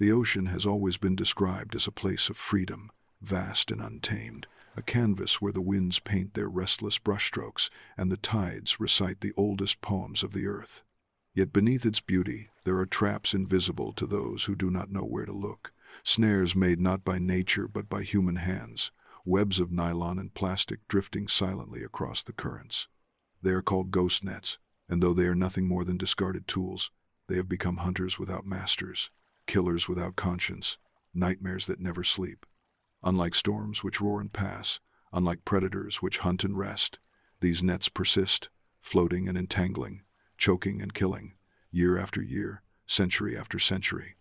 The ocean has always been described as a place of freedom, vast and untamed, a canvas where the winds paint their restless brushstrokes and the tides recite the oldest poems of the earth. Yet beneath its beauty, there are traps invisible to those who do not know where to look, snares made not by nature but by human hands, webs of nylon and plastic drifting silently across the currents. They are called ghost nets, and though they are nothing more than discarded tools, they have become hunters without masters, killers without conscience, nightmares that never sleep. Unlike storms which roar and pass, unlike predators which hunt and rest, these nets persist, floating and entangling, choking and killing, year after year, century after century.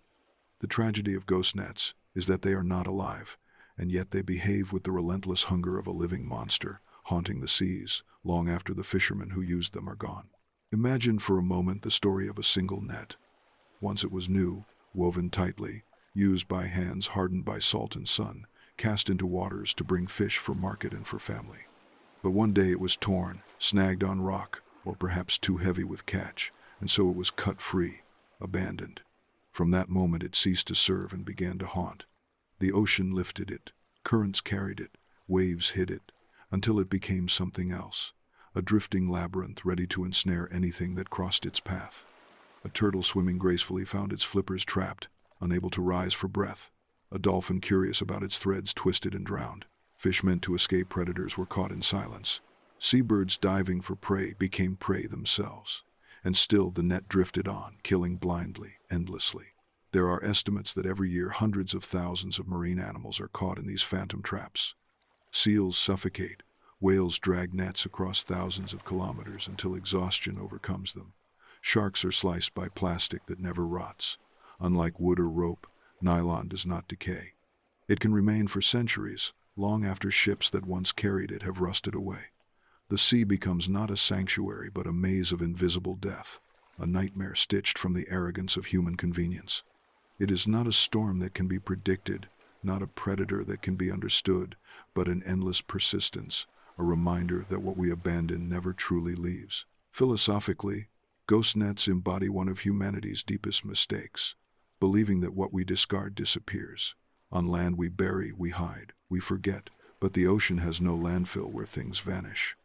The tragedy of ghost nets is that they are not alive, and yet they behave with the relentless hunger of a living monster, haunting the seas long after the fishermen who used them are gone. Imagine for a moment the story of a single net. Once it was new, woven tightly, used by hands hardened by salt and sun, cast into waters to bring fish for market and for family. But one day it was torn, snagged on rock, or perhaps too heavy with catch, and so it was cut free, abandoned. From that moment it ceased to serve and began to haunt. The ocean lifted it, currents carried it, waves hid it, until it became something else, a drifting labyrinth ready to ensnare anything that crossed its path. A turtle swimming gracefully found its flippers trapped, unable to rise for breath. A dolphin curious about its threads twisted and drowned. Fish meant to escape predators were caught in silence. Seabirds diving for prey became prey themselves. And still the net drifted on, killing blindly, endlessly. There are estimates that every year hundreds of thousands of marine animals are caught in these phantom traps. Seals suffocate, whales drag nets across thousands of kilometers until exhaustion overcomes them. Sharks are sliced by plastic that never rots. Unlike wood or rope, nylon does not decay. It can remain for centuries, long after ships that once carried it have rusted away. The sea becomes not a sanctuary but a maze of invisible death, a nightmare stitched from the arrogance of human convenience. It is not a storm that can be predicted, not a predator that can be understood, but an endless persistence, a reminder that what we abandon never truly leaves. Philosophically, ghost nets embody one of humanity's deepest mistakes, believing that what we discard disappears. On land we bury, we hide, we forget, but the ocean has no landfill where things vanish.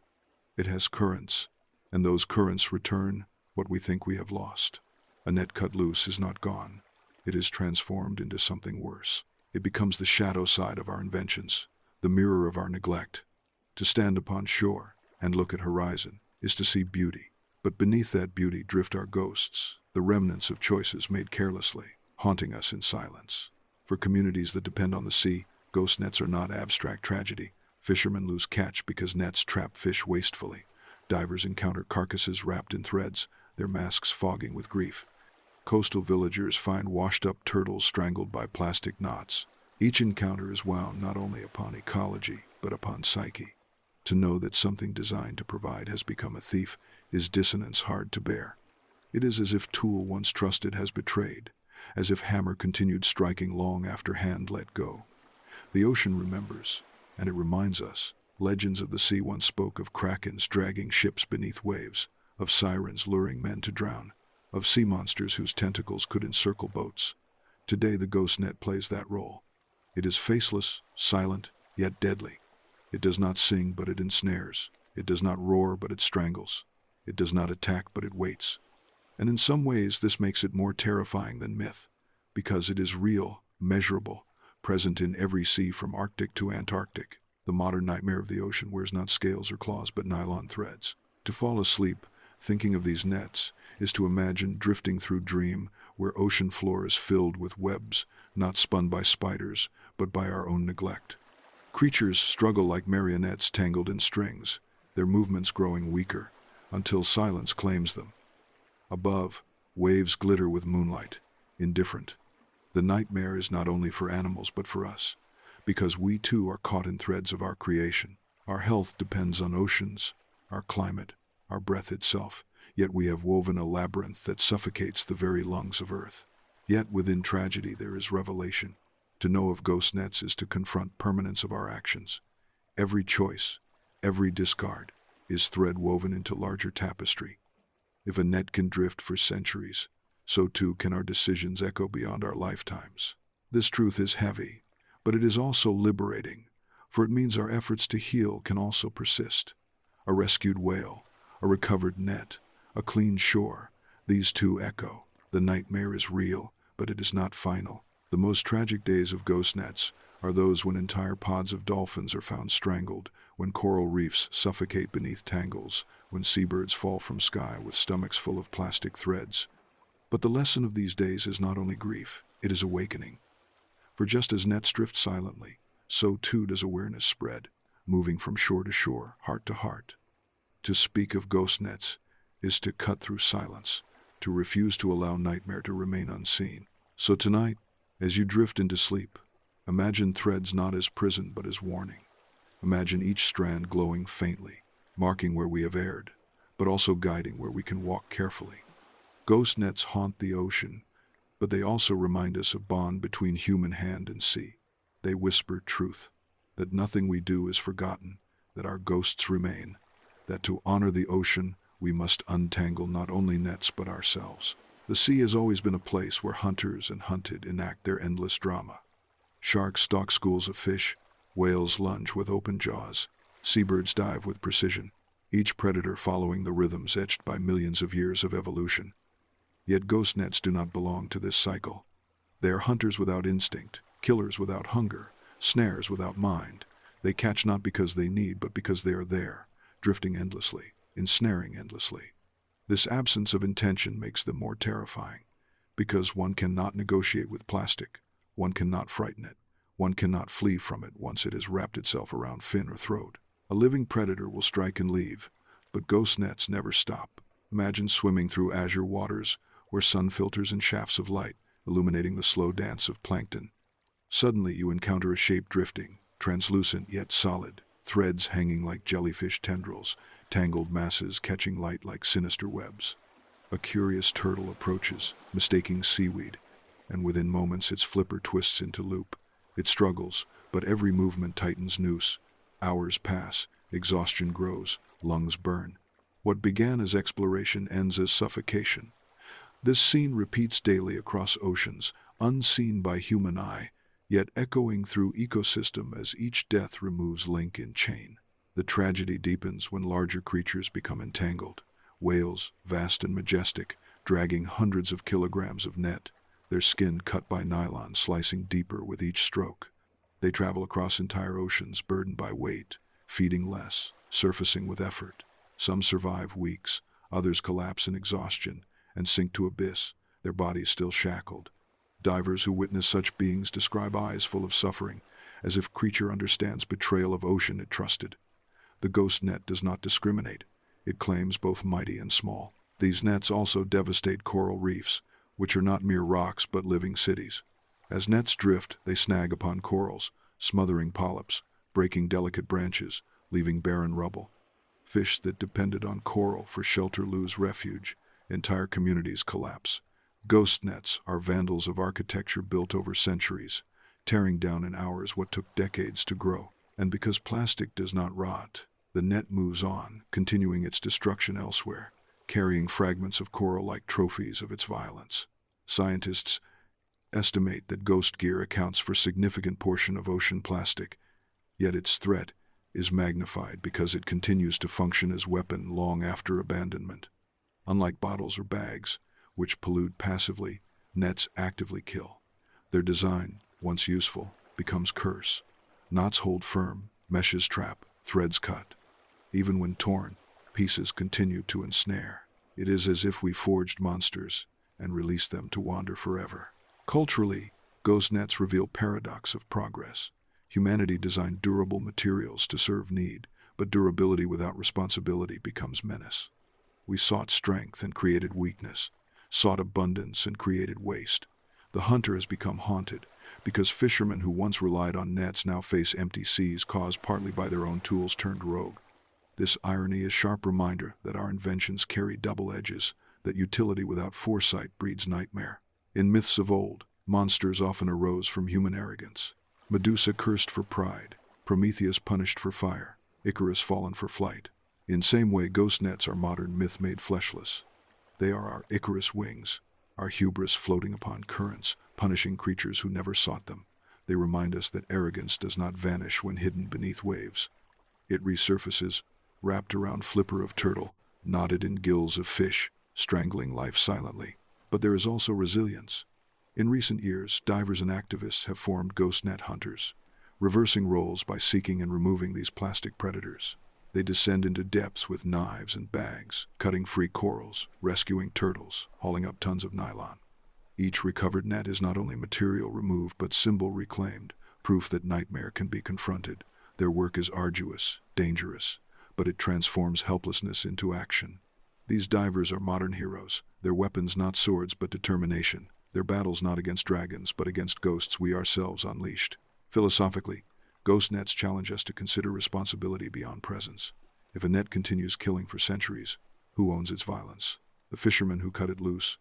It has currents, and those currents return what we think we have lost. A net cut loose is not gone. It is transformed into something worse. It becomes the shadow side of our inventions, the mirror of our neglect. To stand upon shore and look at horizon is to see beauty, but beneath that beauty drift our ghosts, the remnants of choices made carelessly, haunting us in silence. For communities that depend on the sea, ghost nets are not abstract tragedy. Fishermen lose catch because nets trap fish wastefully. Divers encounter carcasses wrapped in threads, their masks fogging with grief. Coastal villagers find washed-up turtles strangled by plastic knots. Each encounter is wound not only upon ecology, but upon psyche. To know that something designed to provide has become a thief is dissonance hard to bear. It is as if tool once trusted has betrayed, as if hammer continued striking long after hand let go. The ocean remembers, and it reminds us. Legends of the sea once spoke of krakens dragging ships beneath waves, of sirens luring men to drown, of sea monsters whose tentacles could encircle boats. Today the ghost net plays that role. It is faceless, silent, yet deadly. It does not sing, but it ensnares. It does not roar, but it strangles. It does not attack, but it waits. And in some ways this makes it more terrifying than myth, because it is real, measurable, present in every sea from Arctic to Antarctic. The modern nightmare of the ocean wears not scales or claws but nylon threads. To fall asleep, thinking of these nets, is to imagine drifting through dream where ocean floor is filled with webs, not spun by spiders, but by our own neglect. Creatures struggle like marionettes tangled in strings, their movements growing weaker, until silence claims them. Above, waves glitter with moonlight, indifferent. The nightmare is not only for animals but for us, because we too are caught in threads of our creation. Our health depends on oceans, our climate, our breath itself, yet we have woven a labyrinth that suffocates the very lungs of Earth. Yet within tragedy there is revelation. To know of ghost nets is to confront permanence of our actions. Every choice, every discard, is thread woven into larger tapestry. If a net can drift for centuries, so too can our decisions echo beyond our lifetimes. This truth is heavy, but it is also liberating, for it means our efforts to heal can also persist. A rescued whale, a recovered net, a clean shore, these too echo. The nightmare is real, but it is not final. The most tragic days of ghost nets are those when entire pods of dolphins are found strangled, when coral reefs suffocate beneath tangles, when seabirds fall from sky with stomachs full of plastic threads. But the lesson of these days is not only grief, it is awakening. For just as nets drift silently, so too does awareness spread, moving from shore to shore, heart to heart. To speak of ghost nets is to cut through silence, to refuse to allow nightmare to remain unseen. So tonight, as you drift into sleep, imagine threads not as prison but as warning. Imagine each strand glowing faintly, marking where we have erred, but also guiding where we can walk carefully. Ghost nets haunt the ocean, but they also remind us of bond between human hand and sea. They whisper truth, that nothing we do is forgotten, that our ghosts remain, that to honor the ocean, we must untangle not only nets but ourselves. The sea has always been a place where hunters and hunted enact their endless drama. Sharks stalk schools of fish, whales lunge with open jaws, seabirds dive with precision, each predator following the rhythms etched by millions of years of evolution. Yet ghost nets do not belong to this cycle. They are hunters without instinct, killers without hunger, snares without mind. They catch not because they need, but because they are there, drifting endlessly, ensnaring endlessly. This absence of intention makes them more terrifying, because one cannot negotiate with plastic, one cannot frighten it, one cannot flee from it once it has wrapped itself around fin or throat. A living predator will strike and leave, but ghost nets never stop. Imagine swimming through azure waters, where sun filters and shafts of light, illuminating the slow dance of plankton. Suddenly you encounter a shape drifting, translucent yet solid, threads hanging like jellyfish tendrils, tangled masses catching light like sinister webs. A curious turtle approaches, mistaking seaweed, and within moments its flipper twists into loop. It struggles, but every movement tightens noose. Hours pass, exhaustion grows, lungs burn. What began as exploration ends as suffocation. This scene repeats daily across oceans, unseen by human eye, yet echoing through ecosystem as each death removes link in chain. The tragedy deepens when larger creatures become entangled. Whales, vast and majestic, dragging hundreds of kilograms of net, their skin cut by nylon slicing deeper with each stroke. They travel across entire oceans burdened by weight, feeding less, surfacing with effort. Some survive weeks, others collapse in exhaustion and sink to abyss, their bodies still shackled. Divers who witness such beings describe eyes full of suffering, as if creature understands betrayal of ocean it trusted. The ghost net does not discriminate. It claims both mighty and small. These nets also devastate coral reefs, which are not mere rocks but living cities. As nets drift, they snag upon corals, smothering polyps, breaking delicate branches, leaving barren rubble. Fish that depended on coral for shelter lose refuge. Entire communities collapse. Ghost nets are vandals of architecture built over centuries, tearing down in hours what took decades to grow. And because plastic does not rot, the net moves on, continuing its destruction elsewhere, carrying fragments of coral like trophies of its violence. Scientists estimate that ghost gear accounts for a significant portion of ocean plastic, yet its threat is magnified because it continues to function as weapon long after abandonment. Unlike bottles or bags, which pollute passively, nets actively kill. Their design, once useful, becomes curse. Knots hold firm, meshes trap, threads cut. Even when torn, pieces continue to ensnare. It is as if we forged monsters and released them to wander forever. Culturally, ghost nets reveal paradox of progress. Humanity designed durable materials to serve need, but durability without responsibility becomes menace. We sought strength and created weakness, sought abundance and created waste. The hunter has become haunted, because fishermen who once relied on nets now face empty seas caused partly by their own tools turned rogue. This irony is a sharp reminder that our inventions carry double edges, that utility without foresight breeds nightmare. In myths of old, monsters often arose from human arrogance. Medusa cursed for pride, Prometheus punished for fire, Icarus fallen for flight. In same way, ghost nets are modern myth made fleshless. They are our Icarus wings, our hubris floating upon currents, punishing creatures who never sought them. They remind us that arrogance does not vanish when hidden beneath waves. It resurfaces, wrapped around flipper of turtle, knotted in gills of fish, strangling life silently. But there is also resilience. In recent years, divers and activists have formed ghost net hunters, reversing roles by seeking and removing these plastic predators. They descend into depths with knives and bags, cutting free corals, rescuing turtles, hauling up tons of nylon. Each recovered net is not only material removed but symbol reclaimed, proof that nightmare can be confronted. Their work is arduous, dangerous, but it transforms helplessness into action. These divers are modern heroes, their weapons not swords but determination, their battles not against dragons but against ghosts we ourselves unleashed. Philosophically, ghost nets challenge us to consider responsibility beyond presence. If a net continues killing for centuries, who owns its violence? The fishermen who cut it loose?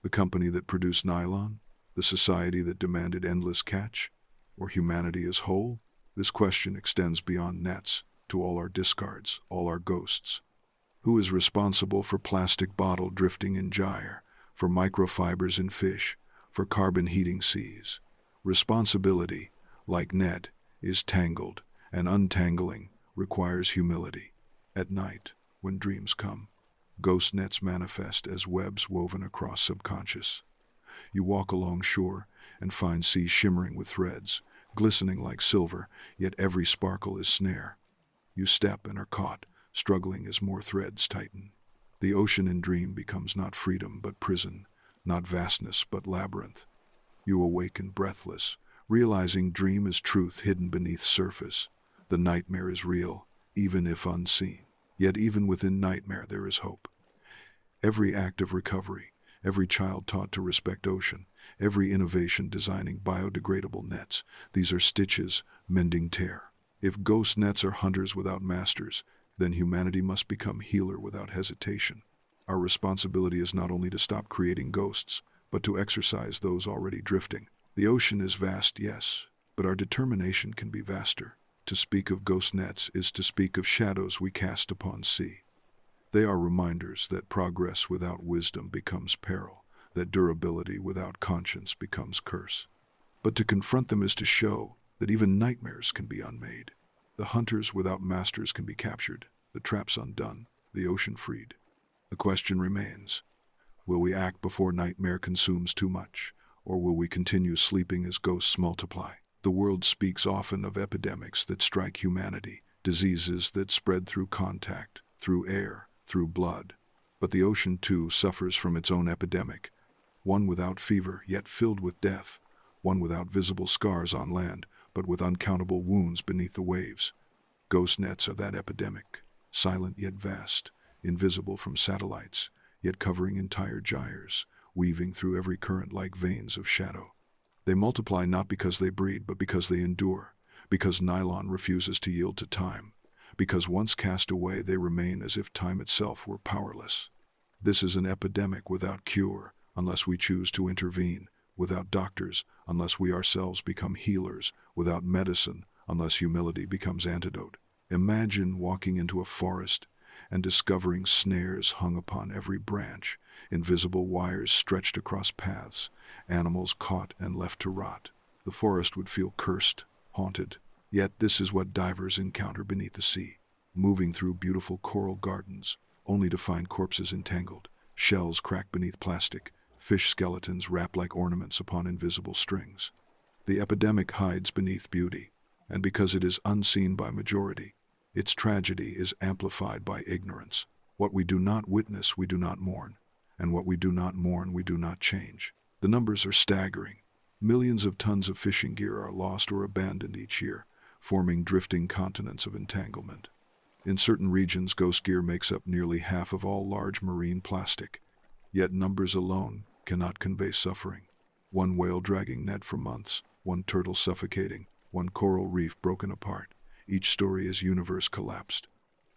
The company that produced nylon? The society that demanded endless catch? Or humanity as whole? This question extends beyond nets, to all our discards, all our ghosts. Who is responsible for plastic bottle drifting in gyre, for microfibers in fish, for carbon heating seas? Responsibility, like net, is tangled, and untangling requires humility. At night, when dreams come, ghost nets manifest as webs woven across subconscious. You walk along shore and find sea shimmering with threads, glistening like silver, yet every sparkle is snare. You step and are caught, struggling as more threads tighten. The ocean in dream becomes not freedom but prison, not vastness but labyrinth. You awaken breathless, realizing dream is truth hidden beneath surface. The nightmare is real, even if unseen. Yet even within nightmare there is hope. Every act of recovery, every child taught to respect ocean, every innovation designing biodegradable nets, these are stitches mending tear. If ghost nets are hunters without masters, then humanity must become healer without hesitation. Our responsibility is not only to stop creating ghosts, but to exorcise those already drifting. The ocean is vast, yes, but our determination can be vaster. To speak of ghost nets is to speak of shadows we cast upon sea. They are reminders that progress without wisdom becomes peril, that durability without conscience becomes curse. But to confront them is to show that even nightmares can be unmade. The hunters without masters can be captured, the traps undone, the ocean freed. The question remains, will we act before nightmare consumes too much, or will we continue sleeping as ghosts multiply? The world speaks often of epidemics that strike humanity, diseases that spread through contact, through air, through blood. But the ocean too suffers from its own epidemic, one without fever yet filled with death, one without visible scars on land but with uncountable wounds beneath the waves. Ghost nets are that epidemic, silent yet vast, invisible from satellites, yet covering entire gyres, weaving through every current like veins of shadow. They multiply not because they breed, but because they endure, because nylon refuses to yield to time, because once cast away they remain as if time itself were powerless. This is an epidemic without cure, unless we choose to intervene, without doctors, unless we ourselves become healers, without medicine, unless humility becomes antidote. Imagine walking into a forest and discovering snares hung upon every branch, invisible wires stretched across paths, animals caught and left to rot. The forest would feel cursed, haunted. Yet this is what divers encounter beneath the sea, moving through beautiful coral gardens, only to find corpses entangled, shells cracked beneath plastic, fish skeletons wrapped like ornaments upon invisible strings. The epidemic hides beneath beauty, and because it is unseen by majority, its tragedy is amplified by ignorance. What we do not witness, we do not mourn, and what we do not mourn, we do not change. The numbers are staggering. Millions of tons of fishing gear are lost or abandoned each year, forming drifting continents of entanglement. In certain regions, ghost gear makes up nearly half of all large marine plastic, yet numbers alone cannot convey suffering. One whale dragging net for months, one turtle suffocating, one coral reef broken apart. Each story is universe collapsed.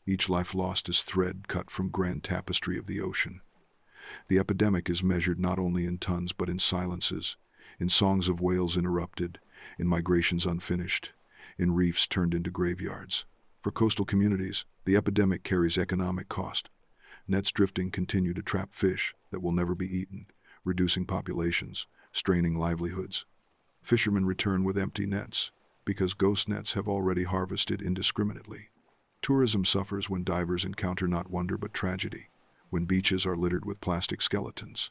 Each life lost is thread cut from grand tapestry of the ocean. The epidemic is measured not only in tons but in silences, in songs of whales interrupted, in migrations unfinished, in reefs turned into graveyards. For coastal communities, the epidemic carries economic cost. Nets drifting continue to trap fish that will never be eaten, reducing populations, straining livelihoods. Fishermen return with empty nets, because ghost nets have already harvested indiscriminately. Tourism suffers when divers encounter not wonder but tragedy, when beaches are littered with plastic skeletons.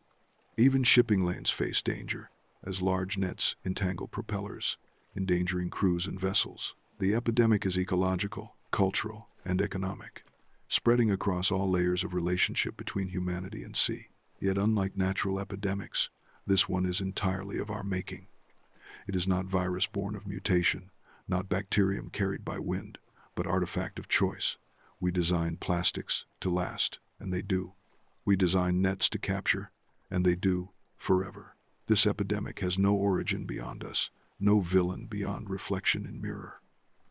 Even shipping lanes face danger, as large nets entangle propellers, endangering crews and vessels. The epidemic is ecological, cultural, and economic, spreading across all layers of relationship between humanity and sea. Yet unlike natural epidemics, this one is entirely of our making. It is not virus born of mutation, not bacterium carried by wind, but artifact of choice. We design plastics to last, and they do. We design nets to capture, and they do, forever. This epidemic has no origin beyond us, no villain beyond reflection in mirror.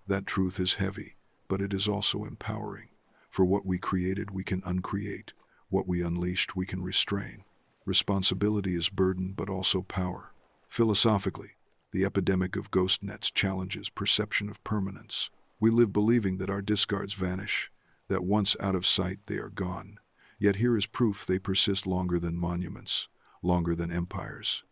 That truth is heavy, but it is also empowering. For what we created we can uncreate, what we unleashed we can restrain. Responsibility is burden but also power. Philosophically, the epidemic of ghost nets challenges perception of permanence. We live believing that our discards vanish, that once out of sight they are gone. Yet here is proof they persist longer than monuments, longer than empires.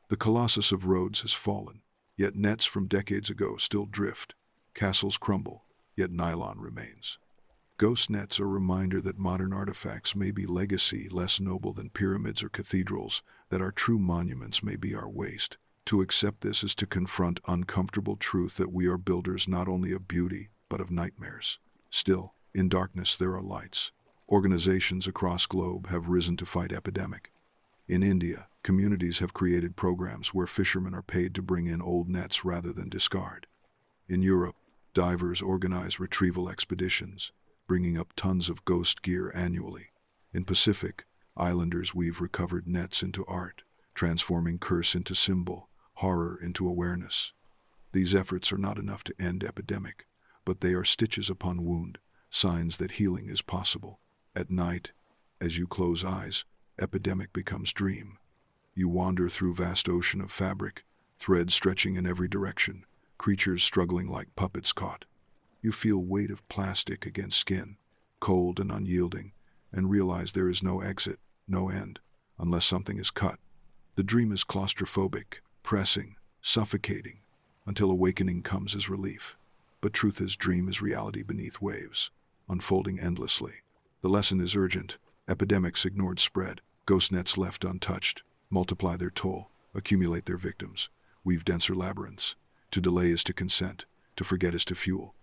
The Colossus of Rhodes has fallen, yet nets from decades ago still drift. Castles crumble, yet nylon remains. Ghost nets are a reminder that modern artifacts may be legacy less noble than pyramids or cathedrals, that our true monuments may be our waste. To accept this is to confront uncomfortable truth that we are builders not only of beauty, but of nightmares. Still, in darkness there are lights. Organizations across globe have risen to fight epidemic. In India, communities have created programs where fishermen are paid to bring in old nets rather than discard. In Europe, divers organize retrieval expeditions, bringing up tons of ghost gear annually. In Pacific, islanders weave recovered nets into art, transforming curse into symbol, horror into awareness. These efforts are not enough to end epidemic, but they are stitches upon wound, signs that healing is possible. At night, as you close eyes, epidemic becomes dream. You wander through vast ocean of fabric, threads stretching in every direction, creatures struggling like puppets caught. You feel weight of plastic against skin, cold and unyielding, and realize there is no exit, no end, unless something is cut. The dream is claustrophobic, pressing, suffocating, until awakening comes as relief. But truth is dream is reality beneath waves, unfolding endlessly. The lesson is urgent. Epidemics ignored spread, ghost nets left untouched, multiply their toll, accumulate their victims, weave denser labyrinths. To delay is to consent, to forget is to fuel.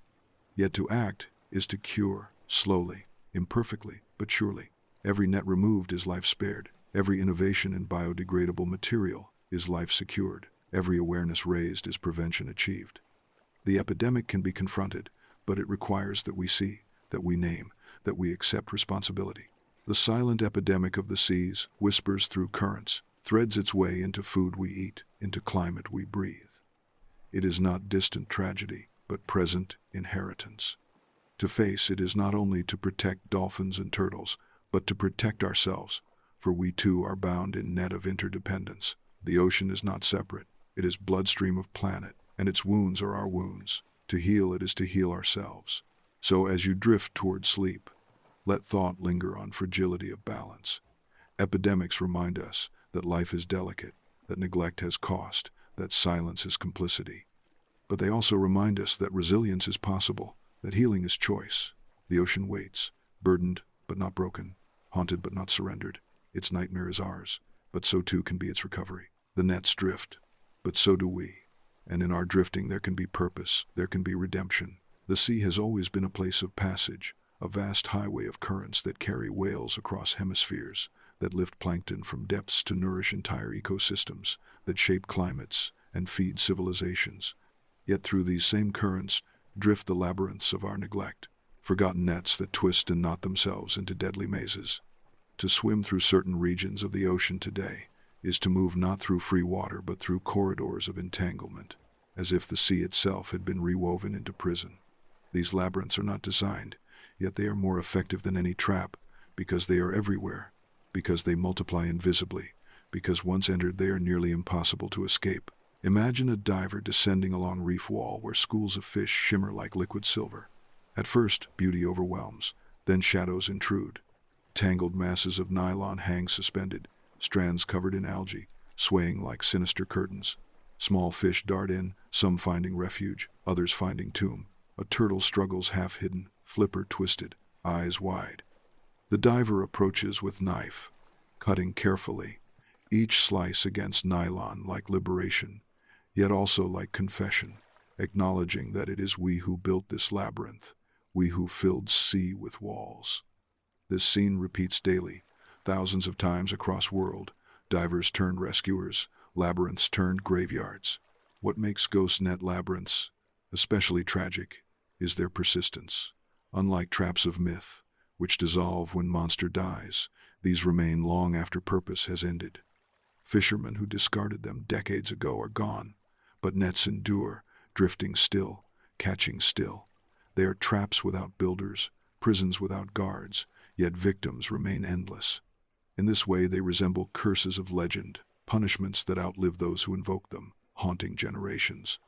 Yet to act is to cure, slowly, imperfectly, but surely. Every net removed is life spared. Every innovation in biodegradable material is life secured. Every awareness raised is prevention achieved. The epidemic can be confronted, but it requires that we see, that we name, that we accept responsibility. The silent epidemic of the seas whispers through currents, threads its way into food we eat, into climate we breathe. It is not distant tragedy, but present inheritance. To face it is not only to protect dolphins and turtles, but to protect ourselves, for we too are bound in net of interdependence. The ocean is not separate, it is bloodstream of planet, and its wounds are our wounds. To heal it is to heal ourselves. So as you drift toward sleep, let thought linger on fragility of balance. Epidemics remind us that life is delicate, that neglect has cost, that silence is complicity. But they also remind us that resilience is possible, that healing is choice. The ocean waits, burdened but not broken, haunted but not surrendered. Its nightmare is ours, but so too can be its recovery. The nets drift, but so do we. And in our drifting there can be purpose, there can be redemption. The sea has always been a place of passage, a vast highway of currents that carry whales across hemispheres, that lift plankton from depths to nourish entire ecosystems, that shape climates and feed civilizations. Yet through these same currents drift the labyrinths of our neglect, forgotten nets that twist and knot themselves into deadly mazes. To swim through certain regions of the ocean today is to move not through free water but through corridors of entanglement, as if the sea itself had been rewoven into prison. These labyrinths are not designed, yet they are more effective than any trap, because they are everywhere, because they multiply invisibly, because once entered they are nearly impossible to escape. Imagine a diver descending along reef wall where schools of fish shimmer like liquid silver. At first, beauty overwhelms, then shadows intrude. Tangled masses of nylon hang suspended, strands covered in algae, swaying like sinister curtains. Small fish dart in, some finding refuge, others finding tomb. A turtle struggles half-hidden, flipper twisted, eyes wide. The diver approaches with knife, cutting carefully, each slice against nylon like liberation, yet also like confession, acknowledging that it is we who built this labyrinth, we who filled sea with walls. This scene repeats daily, thousands of times across world. Divers turned rescuers, labyrinths turned graveyards. What makes ghost net labyrinths especially tragic is their persistence. Unlike traps of myth, which dissolve when monster dies, these remain long after purpose has ended. Fishermen who discarded them decades ago are gone, but nets endure, drifting still, catching still. They are traps without builders, prisons without guards, yet victims remain endless. In this way they resemble curses of legend, punishments that outlive those who invoke them, haunting generations.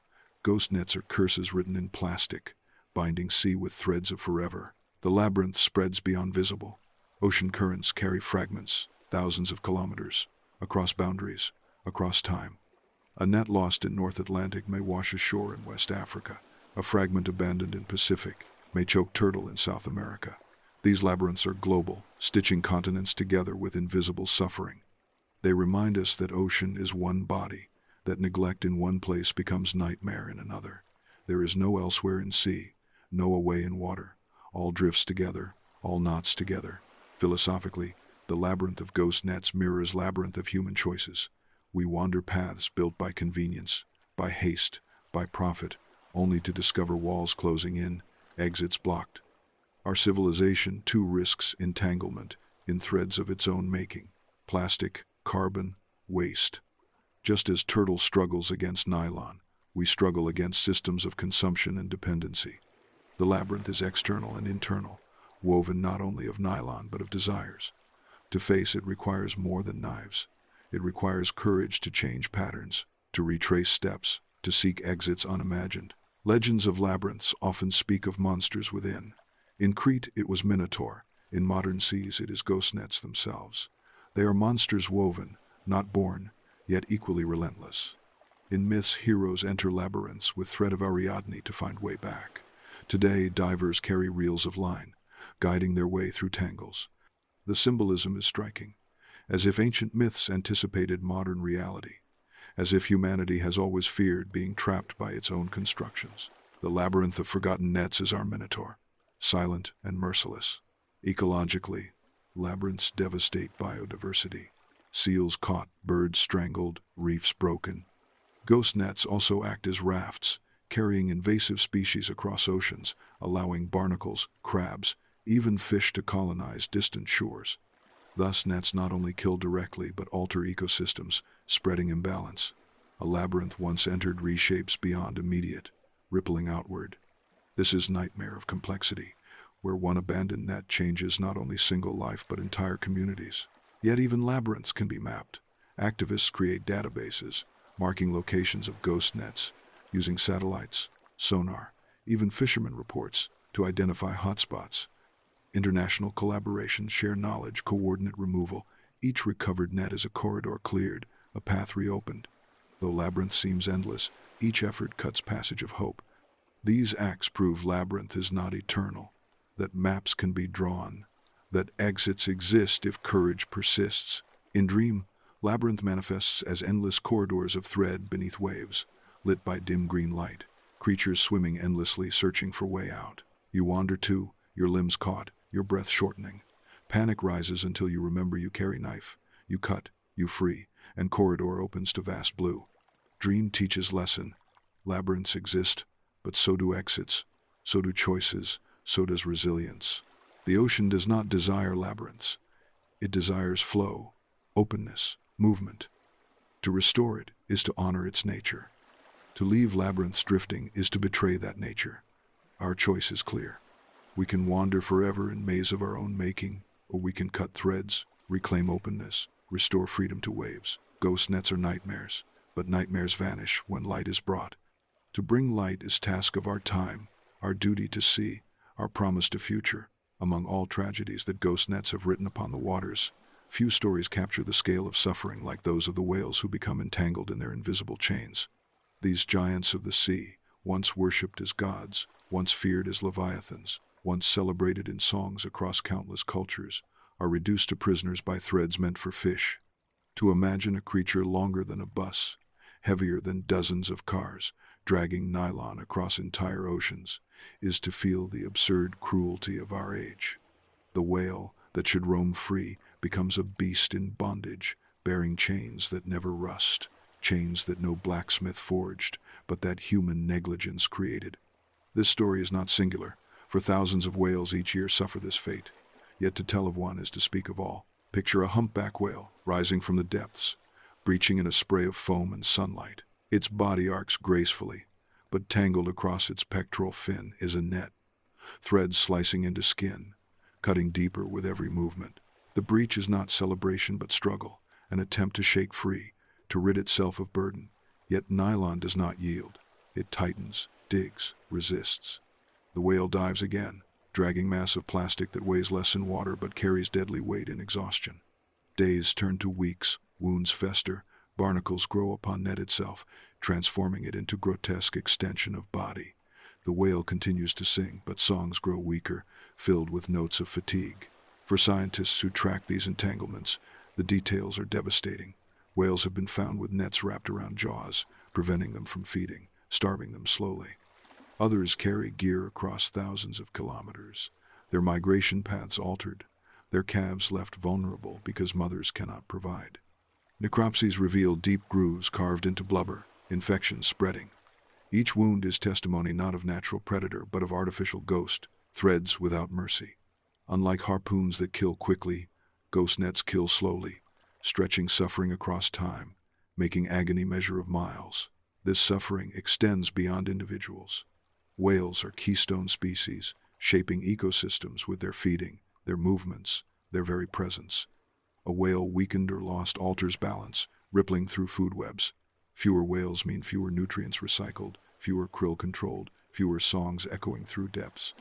Ghost nets are curses written in plastic, binding sea with threads of forever. The labyrinth spreads beyond visible. Ocean currents carry fragments, thousands of kilometers, across boundaries, across time. A net lost in North Atlantic may wash ashore in West Africa. A fragment abandoned in Pacific may choke turtle in South America. These labyrinths are global, stitching continents together with invisible suffering. They remind us that ocean is one body, that neglect in one place becomes nightmare in another. There is no elsewhere in sea, no away in water. All drifts together, all knots together. Philosophically, the labyrinth of ghost nets mirrors labyrinth of human choices. We wander paths built by convenience, by haste, by profit, only to discover walls closing in, exits blocked. Our civilization too risks entanglement in threads of its own making, plastic, carbon, waste. Just as turtle struggles against nylon, we struggle against systems of consumption and dependency. The labyrinth is external and internal, woven not only of nylon but of desires. To face it requires more than knives. It requires courage to change patterns, to retrace steps, to seek exits unimagined. Legends of labyrinths often speak of monsters within. In Crete it was Minotaur, in modern seas it is ghost nets themselves. They are monsters woven, not born, yet equally relentless. In myths, heroes enter labyrinths with thread of Ariadne to find way back. Today, divers carry reels of line, guiding their way through tangles. The symbolism is striking, as if ancient myths anticipated modern reality, as if humanity has always feared being trapped by its own constructions. The labyrinth of forgotten nets is our Minotaur, silent and merciless. Ecologically, labyrinths devastate biodiversity. Seals caught, birds strangled, reefs broken. Ghost nets also act as rafts, carrying invasive species across oceans, allowing barnacles, crabs, even fish to colonize distant shores. Thus, nets not only kill directly but alter ecosystems, spreading imbalance. A labyrinth once entered reshapes beyond immediate, rippling outward. This is nightmare of complexity, where one abandoned net changes not only single life but entire communities. Yet even labyrinths can be mapped. Activists create databases, marking locations of ghost nets, using satellites, sonar, even fishermen reports to identify hotspots. International collaborations share knowledge, coordinate removal. Each recovered net is a corridor cleared, a path reopened. Though labyrinth seems endless, each effort cuts passage of hope. These acts prove labyrinth is not eternal, that maps can be drawn, that exits exist if courage persists. In Dream, labyrinth manifests as endless corridors of thread beneath waves, lit by dim green light, creatures swimming endlessly searching for way out. You wander too, your limbs caught, your breath shortening. Panic rises until you remember you carry knife. You cut, you free, and corridor opens to vast blue. Dream teaches lesson. Labyrinths exist, but so do exits, so do choices, so does resilience. The ocean does not desire labyrinths. It desires flow, openness, movement. To restore it is to honor its nature. To leave labyrinths drifting is to betray that nature. Our choice is clear. We can wander forever in maze of our own making, or we can cut threads, reclaim openness, restore freedom to waves. Ghost nets are nightmares, but nightmares vanish when light is brought. To bring light is task of our time, our duty to see, our promise to future. Among all tragedies that ghost nets have written upon the waters, Few stories capture the scale of suffering like those of the whales who become entangled in their invisible chains. These giants of the sea, once worshipped as gods, once feared as leviathans, once celebrated in songs across countless cultures, are reduced to prisoners by threads meant for fish. To imagine a creature longer than a bus, heavier than dozens of cars, dragging nylon across entire oceans, is to feel the absurd cruelty of our age. The whale, that should roam free, becomes a beast in bondage, bearing chains that never rust, chains that no blacksmith forged, but that human negligence created. This story is not singular, for thousands of whales each year suffer this fate. Yet to tell of one is to speak of all. Picture a humpback whale rising from the depths, breaching in a spray of foam and sunlight. Its body arcs gracefully, but tangled across its pectoral fin is a net, threads slicing into skin, cutting deeper with every movement. The breach is not celebration but struggle, an attempt to shake free, to rid itself of burden. Yet nylon does not yield. It tightens, digs, resists. The whale dives again, dragging massive plastic that weighs less in water but carries deadly weight in exhaustion. Days turn to weeks, wounds fester, barnacles grow upon net itself, transforming it into grotesque extension of body. The whale continues to sing, but songs grow weaker, filled with notes of fatigue. For scientists who track these entanglements, the details are devastating. Whales have been found with nets wrapped around jaws, preventing them from feeding, starving them slowly. Others carry gear across thousands of kilometers, their migration paths altered, their calves left vulnerable because mothers cannot provide. Necropsies reveal deep grooves carved into blubber, infections spreading. Each wound is testimony not of natural predator but of artificial ghost, threads without mercy. Unlike harpoons that kill quickly, ghost nets kill slowly, stretching suffering across time, making agony measure of miles. This suffering extends beyond individuals. Whales are keystone species, shaping ecosystems with their feeding, their movements, their very presence. A whale weakened or lost alters balance, rippling through food webs. Fewer whales mean fewer nutrients recycled, fewer krill controlled, fewer songs echoing through depths.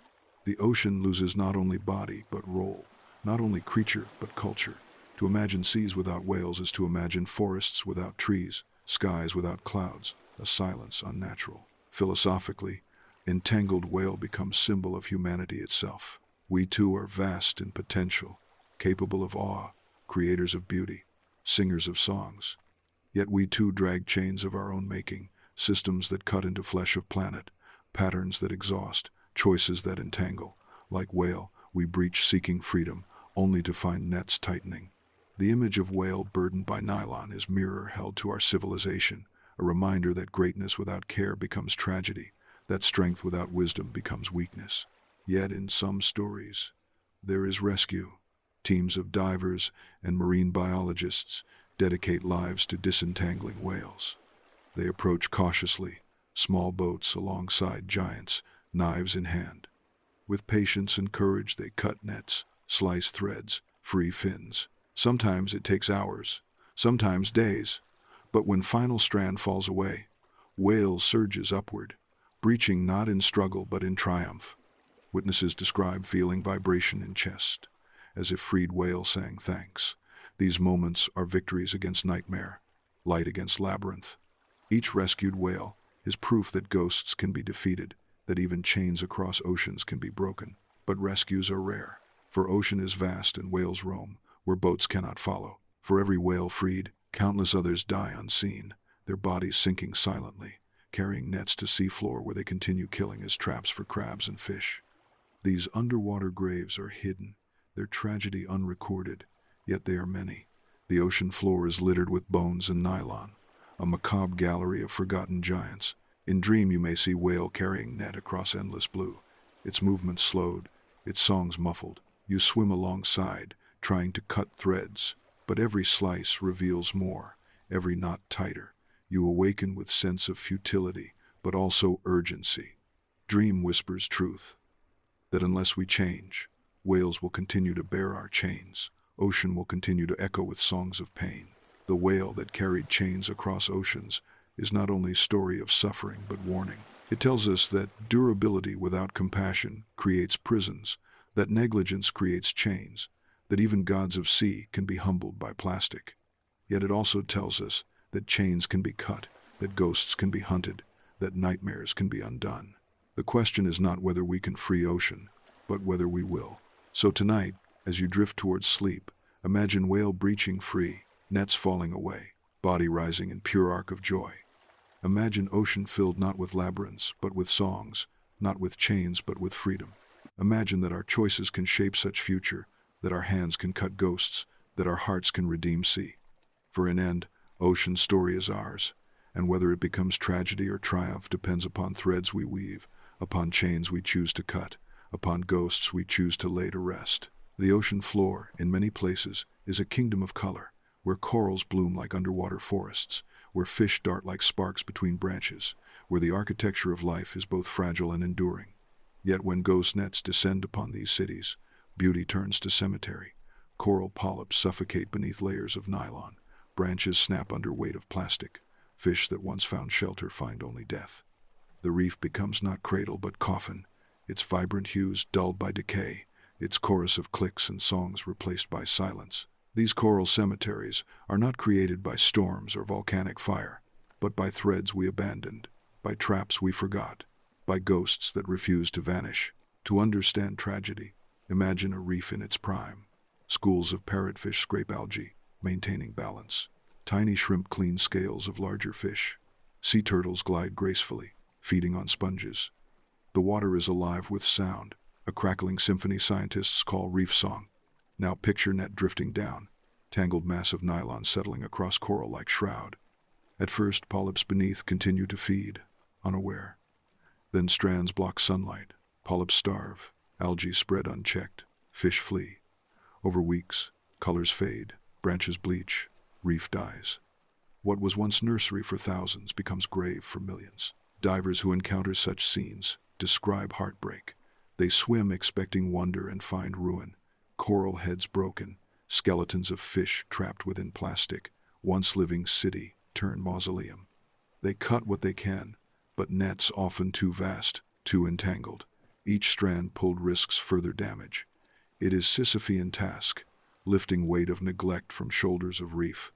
The ocean loses not only body but role, not only creature but culture. To imagine seas without whales is to imagine forests without trees, skies without clouds, a silence unnatural. Philosophically, entangled whale becomes symbol of humanity itself. We too are vast in potential, capable of awe, creators of beauty, singers of songs. Yet we too drag chains of our own making, systems that cut into flesh of planet, patterns that exhaust, choices that entangle. Like whale, we breach seeking freedom, only to find nets tightening. The image of whale burdened by nylon is mirror held to our civilization, a reminder that greatness without care becomes tragedy, that strength without wisdom becomes weakness. Yet in some stories, there is rescue. Teams of divers and marine biologists dedicate lives to disentangling whales. They approach cautiously, small boats alongside giants, knives in hand. With patience and courage they cut nets, slice threads, free fins. Sometimes it takes hours, sometimes days, but when final strand falls away, whale surges upward, breaching not in struggle but in triumph. Witnesses describe feeling vibration in chest, as if freed whale sang thanks. These moments are victories against nightmare, light against labyrinth. Each rescued whale is proof that ghosts can be defeated, that even chains across oceans can be broken. But rescues are rare, for ocean is vast and whales roam, where boats cannot follow. For every whale freed, countless others die unseen, their bodies sinking silently, carrying nets to seafloor where they continue killing as traps for crabs and fish. These underwater graves are hidden, their tragedy unrecorded, yet they are many. The ocean floor is littered with bones and nylon, a macabre gallery of forgotten giants. In dream you may see whale carrying net across endless blue, its movements slowed, its songs muffled. You swim alongside, trying to cut threads, but every slice reveals more, every knot tighter. You awaken with sense of futility, but also urgency. Dream whispers truth, that unless we change, whales will continue to bear our chains. Ocean will continue to echo with songs of pain. The whale that carried chains across oceans is not only a story of suffering but warning. It tells us that durability without compassion creates prisons, that negligence creates chains, that even gods of sea can be humbled by plastic. Yet it also tells us that chains can be cut, that ghosts can be hunted, that nightmares can be undone. The question is not whether we can free ocean, but whether we will. So tonight, as you drift towards sleep, imagine whale breaching free, nets falling away, body rising in pure arc of joy. Imagine ocean filled not with labyrinths, but with songs, not with chains, but with freedom. Imagine that our choices can shape such future, that our hands can cut ghosts, that our hearts can redeem sea. For in end, ocean's story is ours, and whether it becomes tragedy or triumph depends upon threads we weave, upon chains we choose to cut, upon ghosts we choose to lay to rest. The ocean floor, in many places, is a kingdom of color, where corals bloom like underwater forests, where fish dart like sparks between branches, where the architecture of life is both fragile and enduring. Yet when ghost nets descend upon these cities, beauty turns to cemetery. Coral polyps suffocate beneath layers of nylon, branches snap under weight of plastic, fish that once found shelter find only death. The reef becomes not cradle but coffin, its vibrant hues dulled by decay, its chorus of clicks and songs replaced by silence. These coral cemeteries are not created by storms or volcanic fire, but by threads we abandoned, by traps we forgot, by ghosts that refuse to vanish. To understand tragedy, imagine a reef in its prime. Schools of parrotfish scrape algae, maintaining balance. Tiny shrimp clean scales of larger fish. Sea turtles glide gracefully, feeding on sponges. The water is alive with sound, a crackling symphony scientists call reef song. Now picture net drifting down, tangled mass of nylon settling across coral like shroud. At first, polyps beneath continue to feed, unaware. Then strands block sunlight, polyps starve, algae spread unchecked, fish flee. Over weeks, colors fade, branches bleach, reef dies. What was once nursery for thousands becomes grave for millions. Divers who encounter such scenes describe heartbreak. They swim expecting wonder and find ruin. Coral heads broken, skeletons of fish trapped within plastic, once living city turn mausoleum. They cut what they can, but nets often too vast, too entangled. Each strand pulled risks further damage. It is Sisyphean task, lifting weight of neglect from shoulders of reef.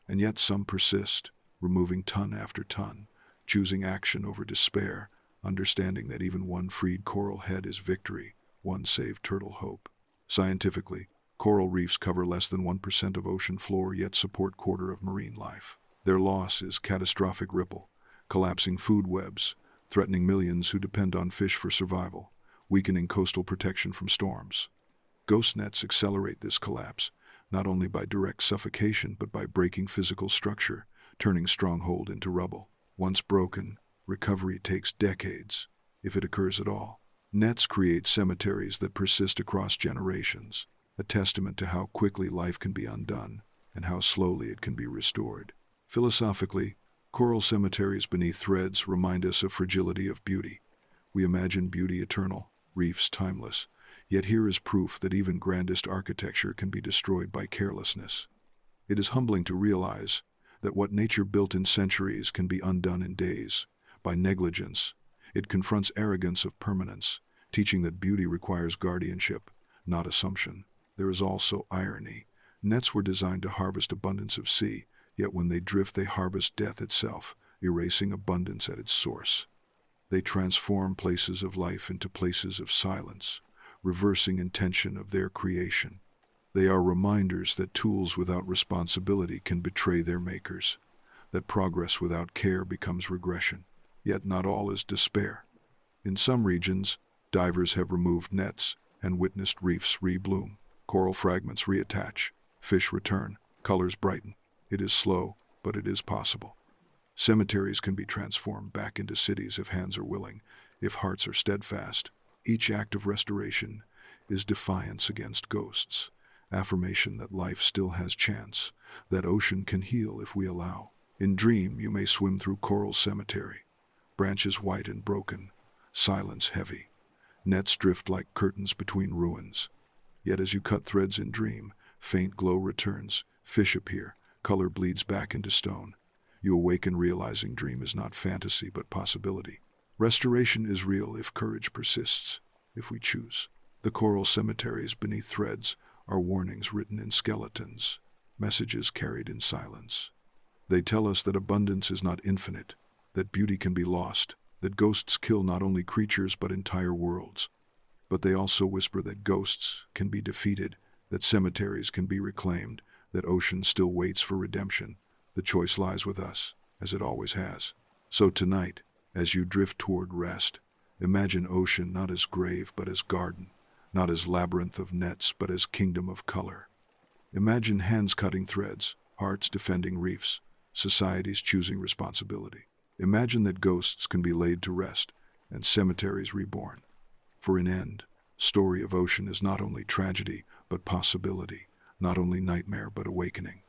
And yet some persist, removing ton after ton, choosing action over despair, understanding that even one freed coral head is victory, one saved turtle hope. Scientifically, coral reefs cover less than 1% of ocean floor yet support quarter of marine life. Their loss is catastrophic ripple, collapsing food webs, threatening millions who depend on fish for survival, weakening coastal protection from storms. Ghost nets accelerate this collapse, not only by direct suffocation but by breaking physical structure, turning stronghold into rubble. Once broken, recovery takes decades, if it occurs at all. Nets create cemeteries that persist across generations, a testament to how quickly life can be undone and how slowly it can be restored. Philosophically, coral cemeteries beneath threads remind us of fragility of beauty. We imagine beauty eternal, reefs timeless, yet here is proof that even grandest architecture can be destroyed by carelessness. It is humbling to realize that what nature built in centuries can be undone in days, by negligence. It confronts arrogance of permanence, teaching that beauty requires guardianship, not assumption. There is also irony. Nets were designed to harvest abundance of sea, yet when they drift they harvest death itself, erasing abundance at its source. They transform places of life into places of silence, reversing intention of their creation. They are reminders that tools without responsibility can betray their makers, that progress without care becomes regression. Yet not all is despair. In some regions, divers have removed nets and witnessed reefs rebloom, coral fragments reattach, fish return, colors brighten. It is slow, but it is possible. Cemeteries can be transformed back into cities if hands are willing, if hearts are steadfast. Each act of restoration is defiance against ghosts, affirmation that life still has chance, that ocean can heal if we allow. In dream you may swim through coral cemetery, branches white and broken, silence heavy. Nets drift like curtains between ruins. Yet as you cut threads in dream, faint glow returns, fish appear, color bleeds back into stone. You awaken realizing dream is not fantasy but possibility. Restoration is real if courage persists, if we choose. The coral cemeteries beneath threads are warnings written in skeletons, messages carried in silence. They tell us that abundance is not infinite, that beauty can be lost, that ghosts kill not only creatures but entire worlds. But they also whisper that ghosts can be defeated, that cemeteries can be reclaimed, that ocean still waits for redemption. The choice lies with us, as it always has. So tonight, as you drift toward rest, imagine ocean not as grave but as garden, not as labyrinth of nets but as kingdom of color. Imagine hands cutting threads, hearts defending reefs, societies choosing responsibility. Imagine that ghosts can be laid to rest and cemeteries reborn. For in end, story of ocean is not only tragedy but possibility, not only nightmare but awakening.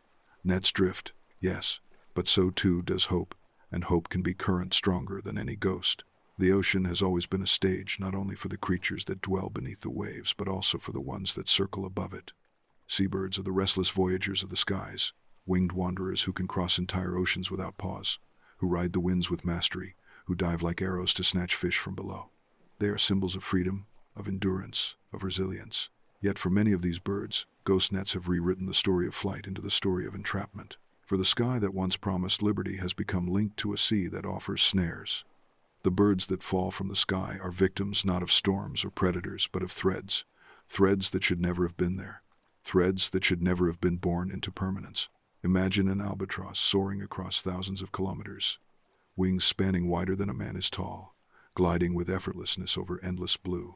Nets drift, yes, but so too does hope, and hope can be current stronger than any ghost. The ocean has always been a stage not only for the creatures that dwell beneath the waves but also for the ones that circle above it. Seabirds are the restless voyagers of the skies, winged wanderers who can cross entire oceans without pause, who ride the winds with mastery, who dive like arrows to snatch fish from below. They are symbols of freedom, of endurance, of resilience. Yet for many of these birds, ghost nets have rewritten the story of flight into the story of entrapment. For the sky that once promised liberty has become linked to a sea that offers snares. The birds that fall from the sky are victims not of storms or predators, but of threads. Threads that should never have been there. Threads that should never have been born into permanence. Imagine an albatross soaring across thousands of kilometers, wings spanning wider than a man is tall, gliding with effortlessness over endless blue.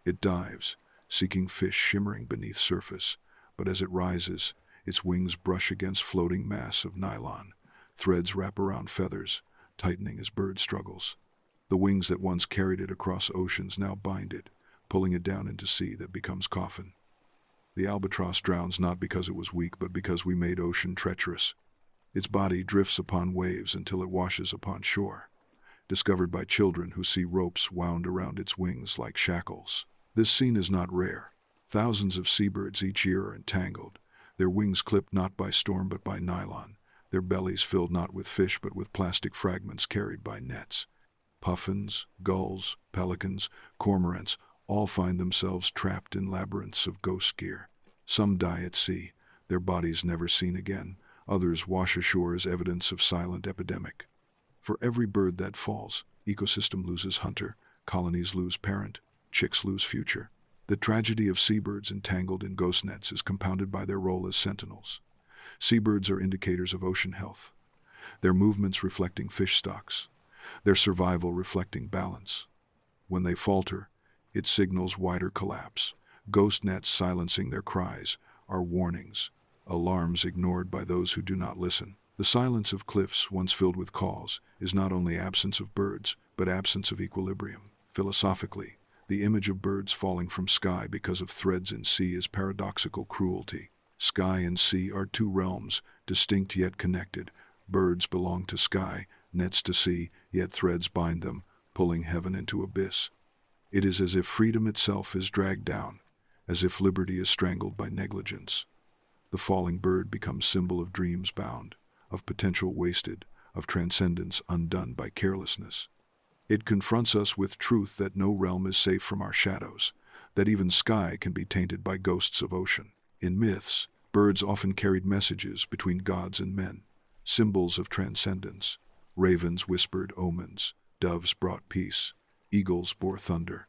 It dives, seeking fish shimmering beneath surface, but as it rises, its wings brush against floating mass of nylon. Threads wrap around feathers, tightening as bird struggles. The wings that once carried it across oceans now bind it, pulling it down into sea that becomes coffin. The albatross drowns not because it was weak, but because we made ocean treacherous. Its body drifts upon waves until it washes upon shore, discovered by children who see ropes wound around its wings like shackles. This scene is not rare. Thousands of seabirds each year are entangled, their wings clipped not by storm but by nylon, their bellies filled not with fish but with plastic fragments carried by nets. Puffins, gulls, pelicans, cormorants all find themselves trapped in labyrinths of ghost gear. Some die at sea, their bodies never seen again. Others wash ashore as evidence of silent epidemic. For every bird that falls, ecosystem loses hunter, colonies lose parent, chicks lose future. The tragedy of seabirds entangled in ghost nets is compounded by their role as sentinels. Seabirds are indicators of ocean health, their movements reflecting fish stocks, their survival reflecting balance. When they falter, it signals wider collapse. Ghost nets silencing their cries are warnings, alarms ignored by those who do not listen. The silence of cliffs once filled with calls is not only absence of birds, but absence of equilibrium. Philosophically, the image of birds falling from sky because of threads in sea is paradoxical cruelty. Sky and sea are two realms, distinct yet connected. Birds belong to sky, nets to sea, yet threads bind them, pulling heaven into abyss. It is as if freedom itself is dragged down, as if liberty is strangled by negligence. The falling bird becomes symbol of dreams bound, of potential wasted, of transcendence undone by carelessness. It confronts us with truth that no realm is safe from our shadows, that even sky can be tainted by ghosts of ocean. In myths, birds often carried messages between gods and men, symbols of transcendence. Ravens whispered omens, doves brought peace, eagles bore thunder.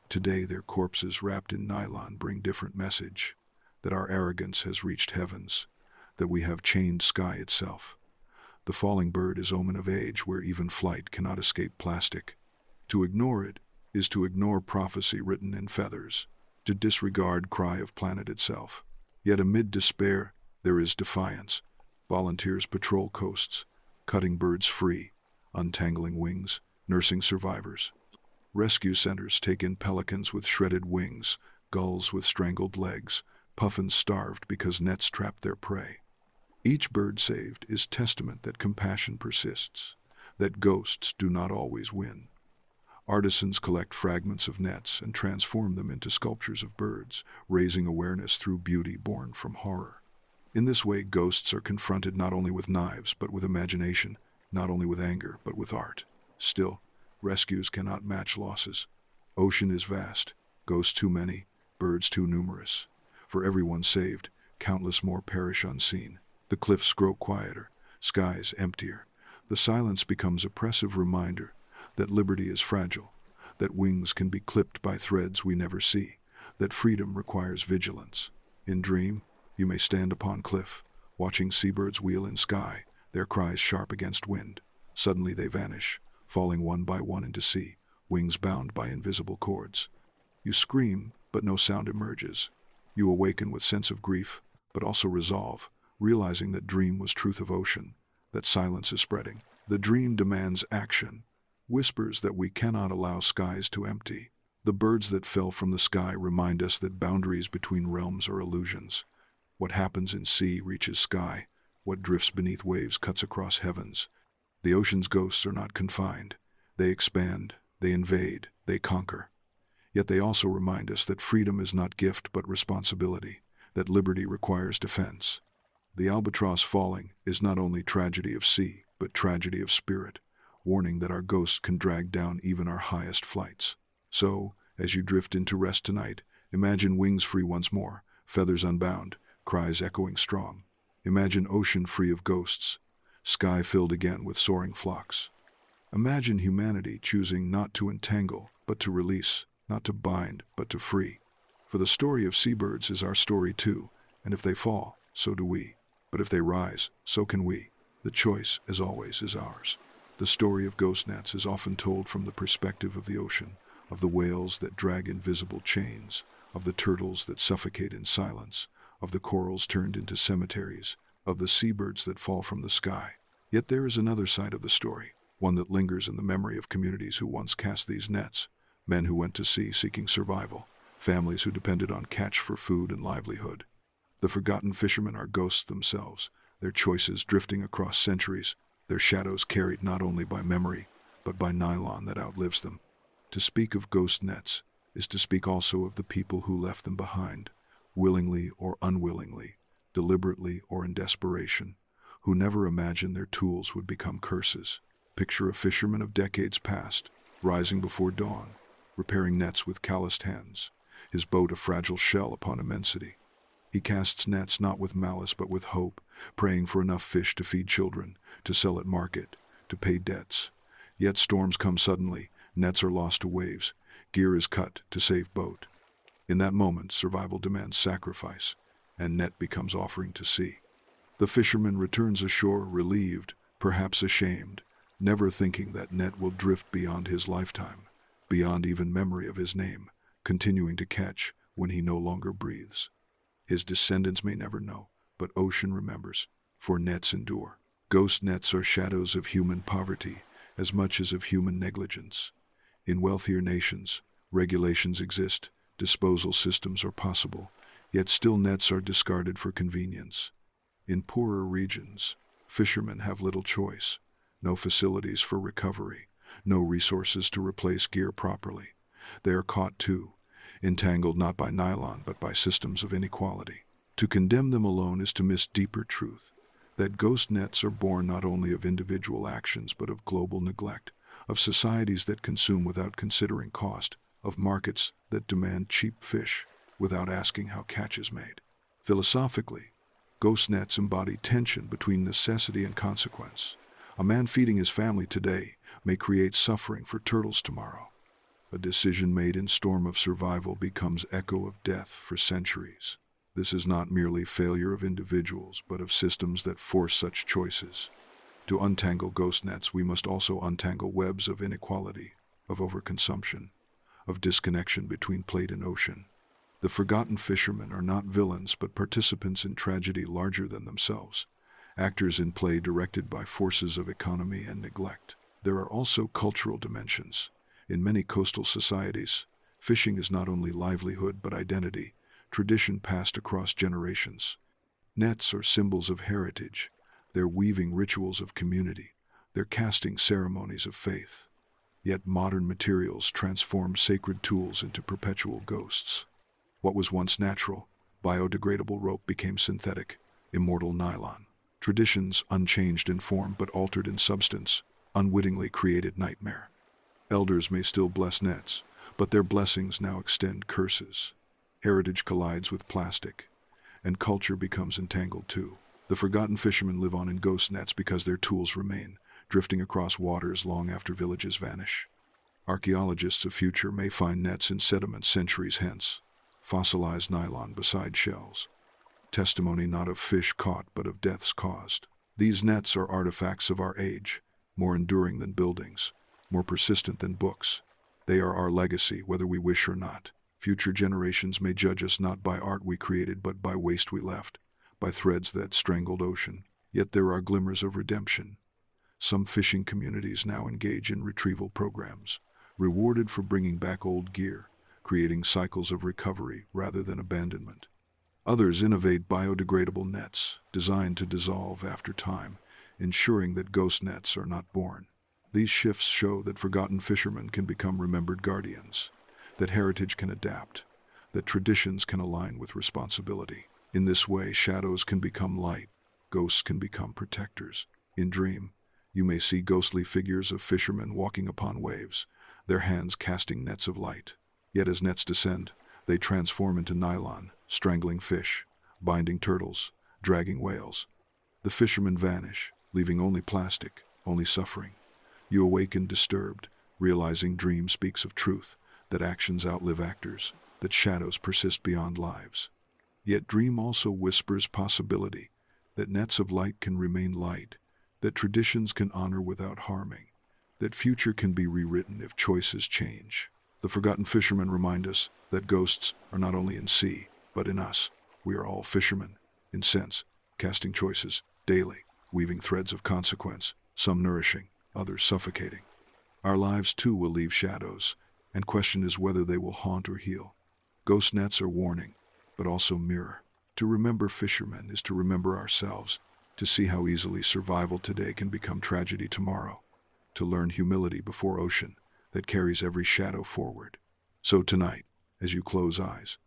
Today their corpses wrapped in nylon bring different message, that our arrogance has reached heavens, that we have chained sky itself. The falling bird is omen of age where even flight cannot escape plastic. To ignore it is to ignore prophecy written in feathers, to disregard cry of planet itself. Yet amid despair, there is defiance. Volunteers patrol coasts, cutting birds free, untangling wings, nursing survivors. Rescue centers take in pelicans with shredded wings, gulls with strangled legs, puffins starved because nets trapped their prey. Each bird saved is testament that compassion persists, that ghosts do not always win. Artisans collect fragments of nets and transform them into sculptures of birds, raising awareness through beauty born from horror. In this way, ghosts are confronted not only with knives but with imagination, not only with anger but with art. Still, rescues cannot match losses. Ocean is vast, ghosts too many, birds too numerous. For every one saved, countless more perish unseen. The cliffs grow quieter, skies emptier. The silence becomes a oppressive reminder that liberty is fragile, that wings can be clipped by threads we never see, that freedom requires vigilance. In dream, you may stand upon cliff, watching seabirds wheel in sky, their cries sharp against wind. Suddenly they vanish, falling one by one into sea, wings bound by invisible cords. You scream, but no sound emerges. You awaken with sense of grief, but also resolve, realizing that dream was truth of ocean, that silence is spreading. The dream demands action, whispers that we cannot allow skies to empty. The birds that fell from the sky remind us that boundaries between realms are illusions. What happens in sea reaches sky. What drifts beneath waves cuts across heavens. The ocean's ghosts are not confined. They expand, they invade, they conquer. Yet they also remind us that freedom is not gift but responsibility, that liberty requires defense. The albatross falling is not only tragedy of sea, but tragedy of spirit, warning that our ghosts can drag down even our highest flights. So, as you drift into rest tonight, imagine wings free once more, feathers unbound, cries echoing strong. Imagine ocean free of ghosts, sky filled again with soaring flocks. Imagine humanity choosing not to entangle, but to release, not to bind, but to free. For the story of seabirds is our story too, and if they fall, so do we. But if they rise, so can we. The choice, as always, is ours. The story of ghost nets is often told from the perspective of the ocean, of the whales that drag invisible chains, of the turtles that suffocate in silence, of the corals turned into cemeteries, of the seabirds that fall from the sky. Yet there is another side of the story, one that lingers in the memory of communities who once cast these nets, men who went to sea seeking survival, families who depended on catch for food and livelihood. The forgotten fishermen are ghosts themselves, their choices drifting across centuries, their shadows carried not only by memory, but by nylon that outlives them. To speak of ghost nets is to speak also of the people who left them behind, willingly or unwillingly, deliberately or in desperation, who never imagined their tools would become curses. Picture a fisherman of decades past, rising before dawn, repairing nets with calloused hands, his boat a fragile shell upon immensity. He casts nets not with malice but with hope, praying for enough fish to feed children, to sell at market, to pay debts. Yet storms come suddenly, nets are lost to waves, gear is cut to save boat. In that moment, survival demands sacrifice, and net becomes offering to sea. The fisherman returns ashore relieved, perhaps ashamed, never thinking that net will drift beyond his lifetime, beyond even memory of his name, continuing to catch when he no longer breathes. His descendants may never know, but ocean remembers, for nets endure. Ghost nets are shadows of human poverty as much as of human negligence. In wealthier nations, regulations exist, disposal systems are possible, yet still nets are discarded for convenience. In poorer regions, fishermen have little choice, no facilities for recovery, no resources to replace gear properly. They are caught too, entangled not by nylon but by systems of inequality. To condemn them alone is to miss deeper truth, that ghost nets are born not only of individual actions but of global neglect, of societies that consume without considering cost, of markets that demand cheap fish without asking how catch is made. Philosophically, ghost nets embody tension between necessity and consequence. A man feeding his family today may create suffering for turtles tomorrow. A decision made in storm of survival becomes echo of death for centuries. This is not merely failure of individuals, but of systems that force such choices. To untangle ghost nets, we must also untangle webs of inequality, of overconsumption, of disconnection between plate and ocean. The forgotten fishermen are not villains, but participants in tragedy larger than themselves, actors in play directed by forces of economy and neglect. There are also cultural dimensions. In many coastal societies, fishing is not only livelihood but identity, tradition passed across generations. Nets are symbols of heritage, they're weaving rituals of community, they're casting ceremonies of faith. Yet modern materials transform sacred tools into perpetual ghosts. What was once natural, biodegradable rope became synthetic, immortal nylon. Traditions, unchanged in form but altered in substance, unwittingly created nightmare. Elders may still bless nets, but their blessings now extend curses. Heritage collides with plastic, and culture becomes entangled too. The forgotten fishermen live on in ghost nets because their tools remain, drifting across waters long after villages vanish. Archaeologists of future may find nets in sediment centuries hence, fossilized nylon beside shells. Testimony not of fish caught but of deaths caused. These nets are artifacts of our age, more enduring than buildings, more persistent than books. They are our legacy, whether we wish or not. Future generations may judge us not by art we created but by waste we left, by threads that strangled ocean. Yet there are glimmers of redemption. Some fishing communities now engage in retrieval programs, rewarded for bringing back old gear, creating cycles of recovery rather than abandonment. Others innovate biodegradable nets, designed to dissolve after time, ensuring that ghost nets are not born. These shifts show that forgotten fishermen can become remembered guardians, that heritage can adapt, that traditions can align with responsibility. In this way, shadows can become light, ghosts can become protectors. In Dream, you may see ghostly figures of fishermen walking upon waves, their hands casting nets of light. Yet as nets descend, they transform into nylon, strangling fish, binding turtles, dragging whales. The fishermen vanish, leaving only plastic, only suffering. You awaken disturbed, realizing Dream speaks of truth, that actions outlive actors, that shadows persist beyond lives. Yet Dream also whispers possibility, that nets of light can remain light, that traditions can honor without harming, that future can be rewritten if choices change. The forgotten fishermen remind us that ghosts are not only in sea, but in us. We are all fishermen, in sense, casting choices, daily, weaving threads of consequence, some nourishing, others suffocating. Our lives too will leave shadows, and question is whether they will haunt or heal. Ghost nets are warning, but also mirror. To remember fishermen is to remember ourselves, to see how easily survival today can become tragedy tomorrow, to learn humility before ocean that carries every shadow forward. So tonight, as you close eyes,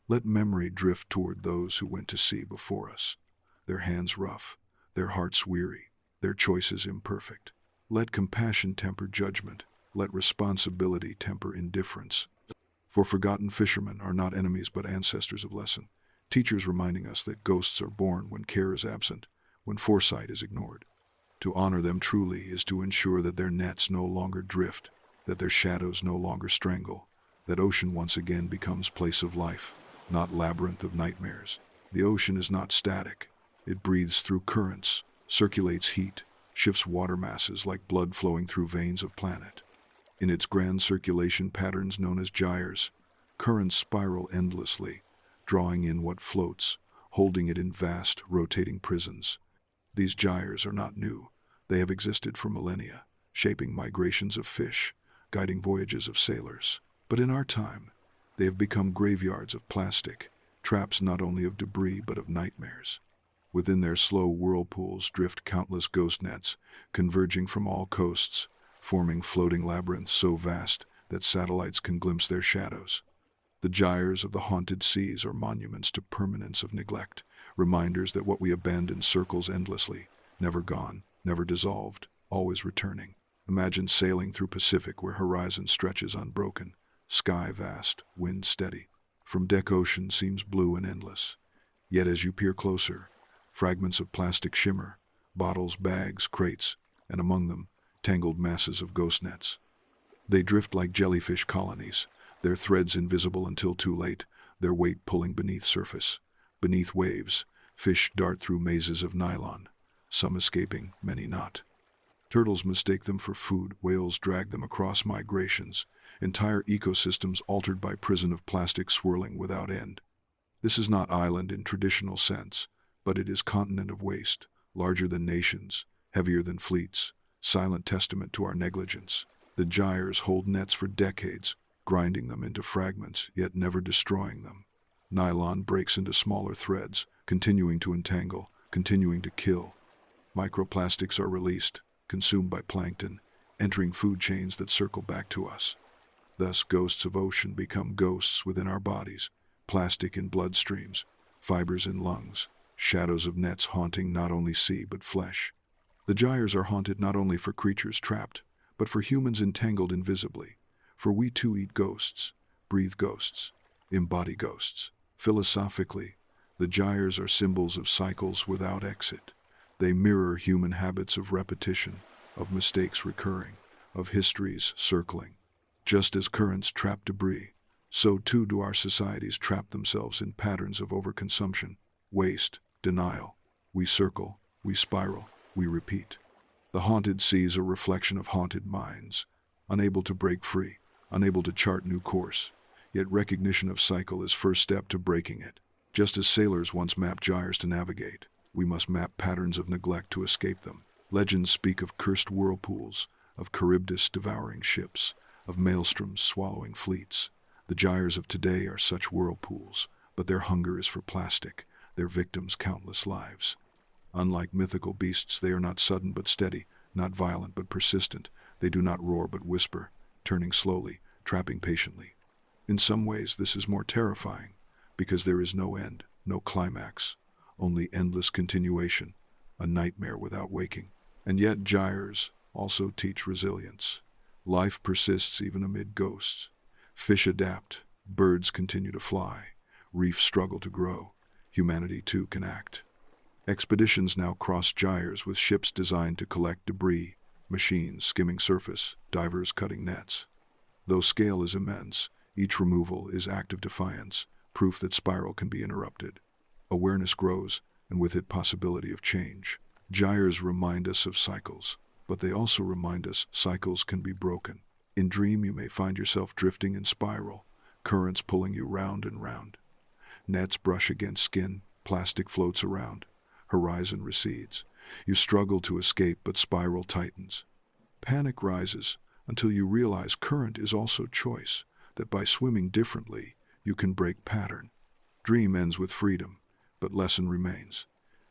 let memory drift toward those who went to sea before us, their hands rough, their hearts weary, their choices imperfect. Let compassion temper judgment, let responsibility temper indifference. For forgotten fishermen are not enemies but ancestors of lesson, teachers reminding us that ghosts are born when care is absent, when foresight is ignored. To honor them truly is to ensure that their nets no longer drift, that their shadows no longer strangle, that ocean once again becomes place of life, not labyrinth of nightmares. The ocean is not static. It breathes through currents, circulates heat, shifts water masses like blood flowing through veins of planet. In its grand circulation patterns known as gyres, currents spiral endlessly, drawing in what floats, holding it in vast, rotating prisons. These gyres are not new. They have existed for millennia, shaping migrations of fish, guiding voyages of sailors. But in our time, they have become graveyards of plastic, traps not only of debris but of nightmares. Within their slow whirlpools drift countless ghost nets, converging from all coasts, forming floating labyrinths so vast that satellites can glimpse their shadows. The gyres of the haunted seas are monuments to permanence of neglect, reminders that what we abandon circles endlessly, never gone, never dissolved, always returning. Imagine sailing through Pacific where horizon stretches unbroken, sky vast, wind steady. From deck ocean seems blue and endless. Yet as you peer closer, fragments of plastic shimmer, bottles, bags, crates, and among them, tangled masses of ghost nets. They drift like jellyfish colonies, their threads invisible until too late, their weight pulling beneath surface. Beneath waves, fish dart through mazes of nylon, some escaping, many not. Turtles mistake them for food, whales drag them across migrations, entire ecosystems altered by prison of plastic swirling without end. This is not island in traditional sense, but it is continent of waste, larger than nations, heavier than fleets, silent testament to our negligence. The gyres hold nets for decades, grinding them into fragments, yet never destroying them. Nylon breaks into smaller threads, continuing to entangle, continuing to kill. Microplastics are released, consumed by plankton, entering food chains that circle back to us. Thus, ghosts of ocean become ghosts within our bodies, plastic in bloodstreams, fibers in lungs, shadows of nets haunting not only sea but flesh. The gyres are haunted not only for creatures trapped, but for humans entangled invisibly. For we too eat ghosts, breathe ghosts, embody ghosts. Philosophically, the gyres are symbols of cycles without exit. They mirror human habits of repetition, of mistakes recurring, of histories circling. Just as currents trap debris, so too do our societies trap themselves in patterns of overconsumption, waste, denial. We circle, we spiral, we repeat. The haunted seas are a reflection of haunted minds, unable to break free, unable to chart new course. Yet recognition of cycle is first step to breaking it. Just as sailors once mapped gyres to navigate, we must map patterns of neglect to escape them. Legends speak of cursed whirlpools, of Charybdis devouring ships, of maelstroms swallowing fleets. The gyres of today are such whirlpools, but their hunger is for plastic, their victims countless lives. Unlike mythical beasts, they are not sudden but steady, not violent but persistent. They do not roar but whisper, turning slowly, trapping patiently. In some ways this is more terrifying, because there is no end, no climax, only endless continuation, a nightmare without waking. And yet gyres also teach resilience. Life persists even amid ghosts. Fish adapt, birds continue to fly, reefs struggle to grow, humanity too can act. Expeditions now cross gyres with ships designed to collect debris, machines skimming surface, divers cutting nets. Though scale is immense, each removal is act of defiance, proof that spiral can be interrupted. Awareness grows, and with it possibility of change. Gyres remind us of cycles, but they also remind us cycles can be broken. In dream you may find yourself drifting in spiral, currents pulling you round and round. Nets brush against skin, plastic floats around, horizon recedes. You struggle to escape, but spiral tightens. Panic rises until you realize current is also choice, that by swimming differently, you can break pattern. Dream ends with freedom, but lesson remains.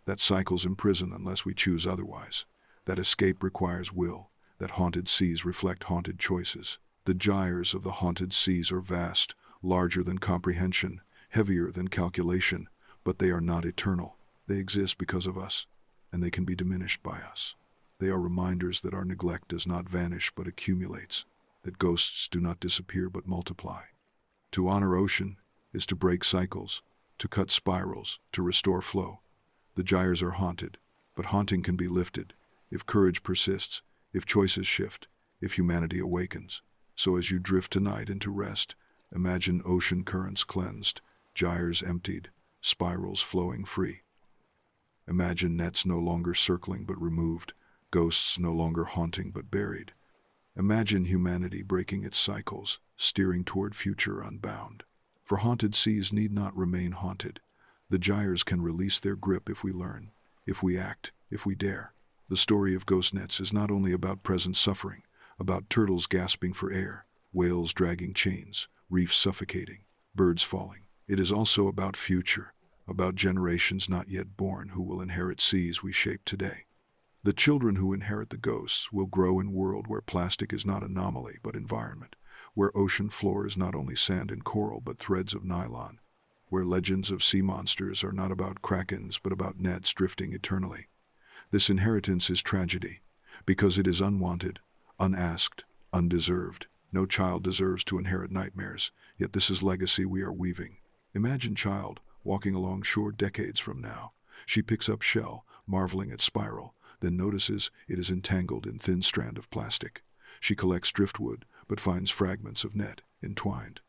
That cycles imprison unless we choose otherwise. That escape requires will. That haunted seas reflect haunted choices. The gyres of the haunted seas are vast, larger than comprehension, heavier than calculation, but they are not eternal. They exist because of us, and they can be diminished by us. They are reminders that our neglect does not vanish but accumulates, that ghosts do not disappear but multiply. To honor ocean is to break cycles, to cut spirals, to restore flow. The gyres are haunted, but haunting can be lifted, if courage persists, if choices shift, if humanity awakens. So as you drift tonight into rest, imagine ocean currents cleansed, gyres emptied, spirals flowing free. Imagine nets no longer circling but removed, ghosts no longer haunting but buried. Imagine humanity breaking its cycles, steering toward future unbound. For haunted seas need not remain haunted. The gyres can release their grip if we learn, if we act, if we dare. The story of ghost nets is not only about present suffering, about turtles gasping for air, whales dragging chains, reefs suffocating, birds falling. It is also about future, about generations not yet born who will inherit seas we shape today. The children who inherit the ghosts will grow in a world where plastic is not anomaly but environment, where ocean floor is not only sand and coral but threads of nylon, where legends of sea monsters are not about krakens but about nets drifting eternally. This inheritance is tragedy, because it is unwanted, unasked, undeserved. No child deserves to inherit nightmares, yet this is legacy we are weaving. Imagine child walking along shore decades from now. She picks up shell, marveling at spiral, then notices it is entangled in thin strand of plastic. She collects driftwood, but finds fragments of net entwined.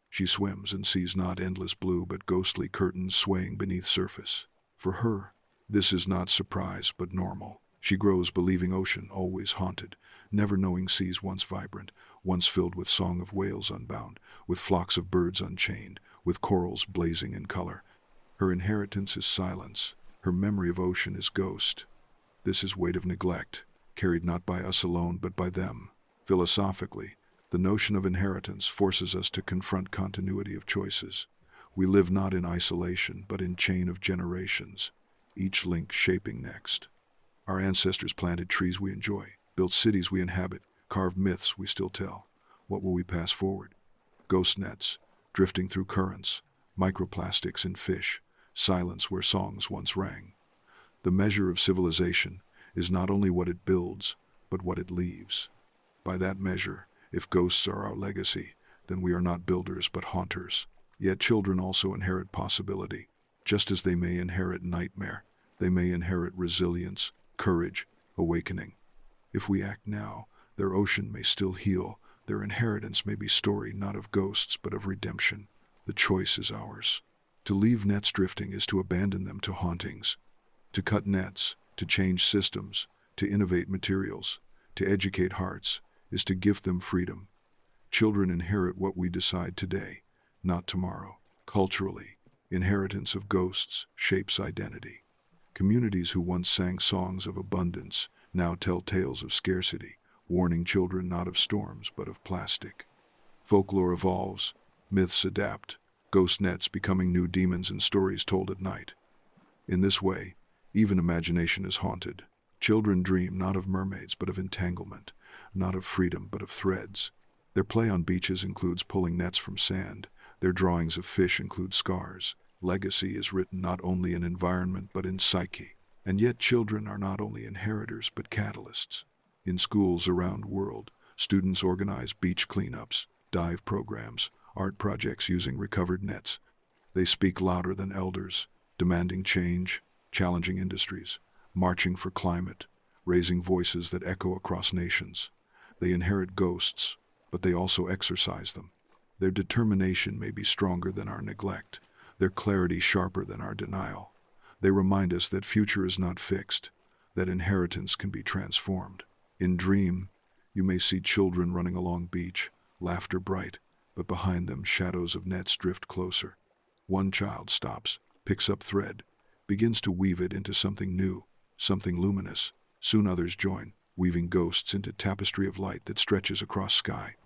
She swims and sees not endless blue but ghostly curtains swaying beneath surface. For her, this is not surprise but normal. She grows believing ocean always haunted, never knowing seas once vibrant, once filled with song of whales unbound, with flocks of birds unchained, with corals blazing in color. Her inheritance is silence. Her memory of ocean is ghost. This is weight of neglect, carried not by us alone but by them. Philosophically, the notion of inheritance forces us to confront continuity of choices. We live not in isolation but in chain of generations, each link shaping next. Our ancestors planted trees we enjoy, built cities we inhabit, carved myths we still tell. What will we pass forward? Ghost nets, drifting through currents, microplastics in fish, silence where songs once rang. The measure of civilization is not only what it builds, but what it leaves. By that measure, if ghosts are our legacy, then we are not builders but haunters. Yet children also inherit possibility. Just as they may inherit nightmare, they may inherit resilience, courage, awakening. If we act now, their ocean may still heal, their inheritance may be story not of ghosts but of redemption. The choice is ours. To leave nets drifting is to abandon them to hauntings. To cut nets, to change systems, to innovate materials, to educate hearts, is to gift them freedom. Children inherit what we decide today, not tomorrow. Culturally, inheritance of ghosts shapes identity. Communities who once sang songs of abundance now tell tales of scarcity, warning children not of storms but of plastic. Folklore evolves, myths adapt, ghost nets becoming new demons in stories told at night. In this way, even imagination is haunted. Children dream not of mermaids but of entanglement, not of freedom but of threads. Their play on beaches includes pulling nets from sand. Their drawings of fish include scars. Legacy is written not only in environment but in psyche. And yet children are not only inheritors but catalysts. In schools around the world, students organize beach cleanups, dive programs, art projects using recovered nets. They speak louder than elders, demanding change, challenging industries, marching for climate, raising voices that echo across nations. They inherit ghosts, but they also exercise them. Their determination may be stronger than our neglect, their clarity sharper than our denial. They remind us that future is not fixed, that inheritance can be transformed. In Dream, you may see children running along beach, laughter bright, but behind them shadows of nets drift closer. One child stops, picks up thread, begins to weave it into something new, something luminous. Soon others join, weaving ghosts into tapestry of light that stretches across sky.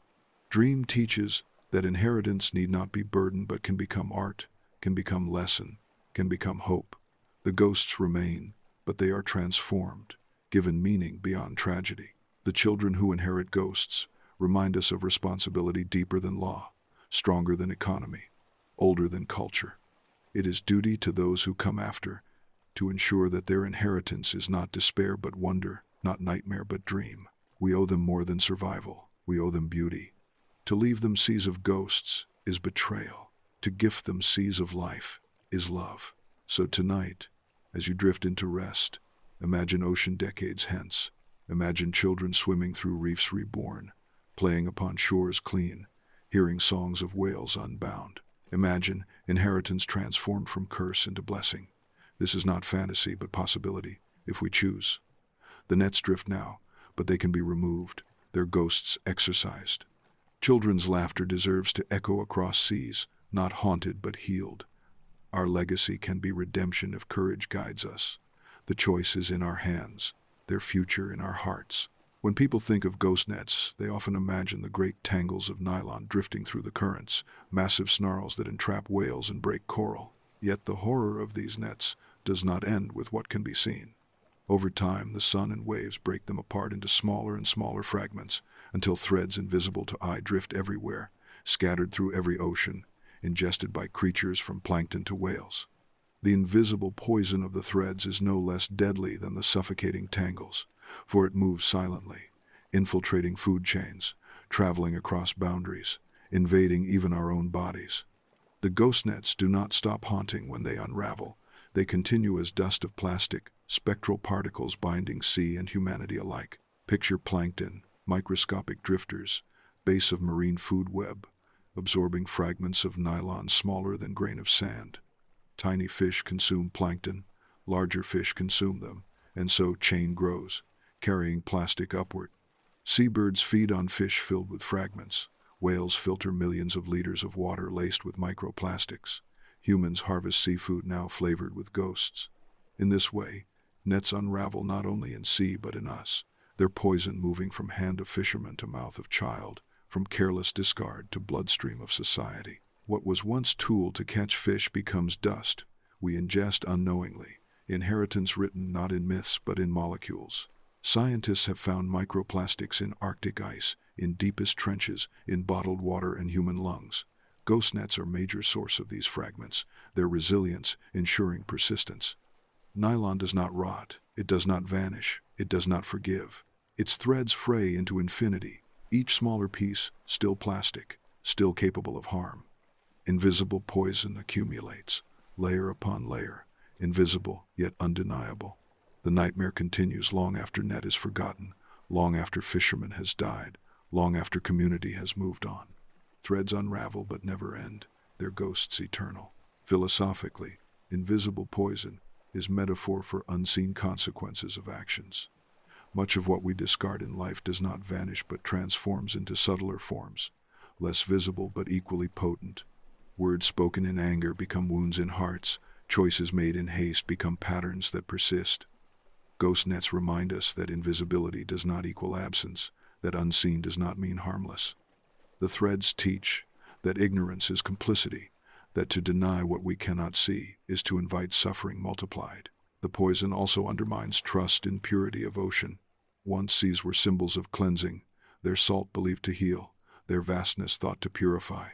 Dream teaches that inheritance need not be burden but can become art, can become lesson, can become hope. The ghosts remain, but they are transformed, given meaning beyond tragedy. The children who inherit ghosts remind us of responsibility deeper than law, stronger than economy, older than culture. It is duty to those who come after to ensure that their inheritance is not despair but wonder, not nightmare but dream. We owe them more than survival. We owe them beauty. To leave them seas of ghosts is betrayal. To gift them seas of life is love. So tonight, as you drift into rest, imagine ocean decades hence. Imagine children swimming through reefs reborn, playing upon shores clean, hearing songs of whales unbound. Imagine inheritance transformed from curse into blessing. This is not fantasy but possibility, if we choose. The nets drift now, but they can be removed, their ghosts exorcised. Children's laughter deserves to echo across seas, not haunted but healed. Our legacy can be redemption if courage guides us. The choice is in our hands, their future in our hearts. When people think of ghost nets, they often imagine the great tangles of nylon drifting through the currents, massive snarls that entrap whales and break coral. Yet the horror of these nets does not end with what can be seen. Over time, the sun and waves break them apart into smaller and smaller fragments, until threads invisible to eye drift everywhere, scattered through every ocean, ingested by creatures from plankton to whales. The invisible poison of the threads is no less deadly than the suffocating tangles, for it moves silently, infiltrating food chains, traveling across boundaries, invading even our own bodies. The ghost nets do not stop haunting when they unravel. They continue as dust of plastic, spectral particles binding sea and humanity alike. Picture plankton, microscopic drifters, base of marine food web, absorbing fragments of nylon smaller than grain of sand. Tiny fish consume plankton, larger fish consume them, and so chain grows, carrying plastic upward. Seabirds feed on fish filled with fragments. Whales filter millions of liters of water laced with microplastics. Humans harvest seafood now flavored with ghosts. In this way, nets unravel not only in sea but in us, their poison moving from hand of fisherman to mouth of child, from careless discard to bloodstream of society. What was once tool to catch fish becomes dust we ingest unknowingly, inheritance written not in myths but in molecules. Scientists have found microplastics in Arctic ice, in deepest trenches, in bottled water and human lungs. Ghost nets are a major source of these fragments, their resilience ensuring persistence. Nylon does not rot, it does not vanish, it does not forgive. Its threads fray into infinity, each smaller piece still plastic, still capable of harm. Invisible poison accumulates, layer upon layer, invisible yet undeniable. The nightmare continues long after net is forgotten, long after fisherman has died, long after community has moved on. Threads unravel but never end, their ghosts eternal. Philosophically, invisible poison is metaphor for unseen consequences of actions. Much of what we discard in life does not vanish but transforms into subtler forms, less visible but equally potent. Words spoken in anger become wounds in hearts, choices made in haste become patterns that persist. Ghost nets remind us that invisibility does not equal absence, that unseen does not mean harmless. The threads teach that ignorance is complicity, that to deny what we cannot see is to invite suffering multiplied. The poison also undermines trust in purity of ocean. Once seas were symbols of cleansing, their salt believed to heal, their vastness thought to purify.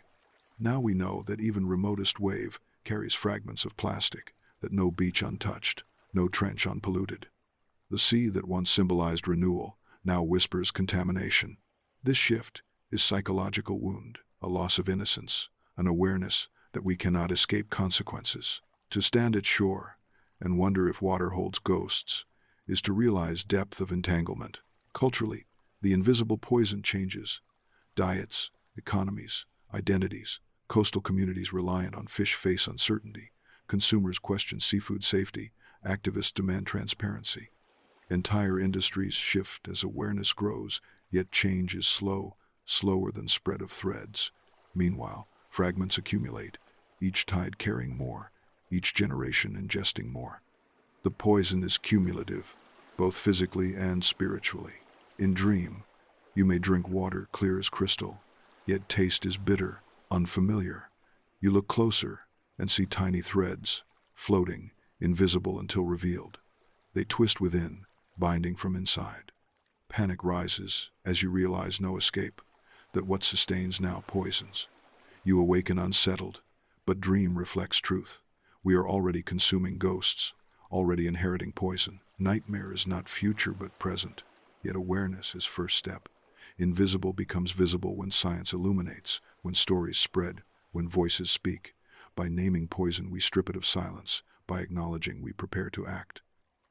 Now we know that even remotest wave carries fragments of plastic, that no beach untouched, no trench unpolluted. The sea that once symbolized renewal now whispers contamination. This shift is psychological wound, a loss of innocence, an awareness that we cannot escape consequences. To stand at shore and wonder if water holds ghosts is to realize depth of entanglement. Culturally, the invisible poison changes. Diets, economies, identities. Coastal communities reliant on fish face uncertainty. Consumers question seafood safety. Activists demand transparency. Entire industries shift as awareness grows, yet change is slow, slower than spread of threads. Meanwhile, fragments accumulate, each tide carrying more, each generation ingesting more. The poison is cumulative, both physically and spiritually. In dream, you may drink water clear as crystal, yet taste is bitter, unfamiliar. You look closer and see tiny threads, floating, invisible until revealed. They twist within, binding from inside. Panic rises as you realize no escape, that what sustains now poisons. You awaken unsettled, but dream reflects truth. We are already consuming ghosts, already inheriting poison. Nightmare is not future but present, yet awareness is first step. Invisible becomes visible when science illuminates, when stories spread, when voices speak. By naming poison, we strip it of silence. By acknowledging, we prepare to act.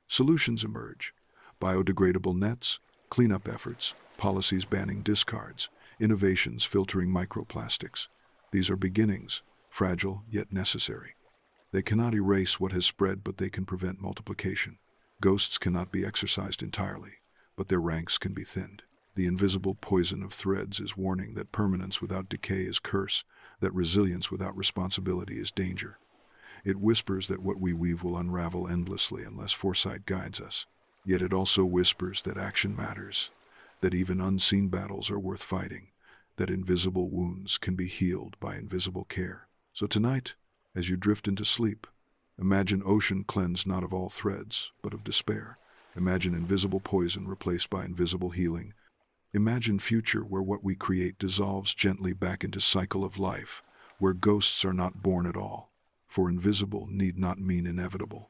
Solutions emerge. Biodegradable nets, cleanup efforts, policies banning discards, innovations filtering microplastics. These are beginnings, fragile yet necessary. They cannot erase what has spread, but they can prevent multiplication. Ghosts cannot be exorcised entirely, but their ranks can be thinned. The invisible poison of threads is warning that permanence without decay is curse, that resilience without responsibility is danger. It whispers that what we weave will unravel endlessly unless foresight guides us. Yet it also whispers that action matters, that even unseen battles are worth fighting, that invisible wounds can be healed by invisible care. So tonight, as you drift into sleep, imagine ocean cleansed not of all threads, but of despair. Imagine invisible poison replaced by invisible healing. Imagine future where what we create dissolves gently back into cycle of life, where ghosts are not born at all. For invisible need not mean inevitable.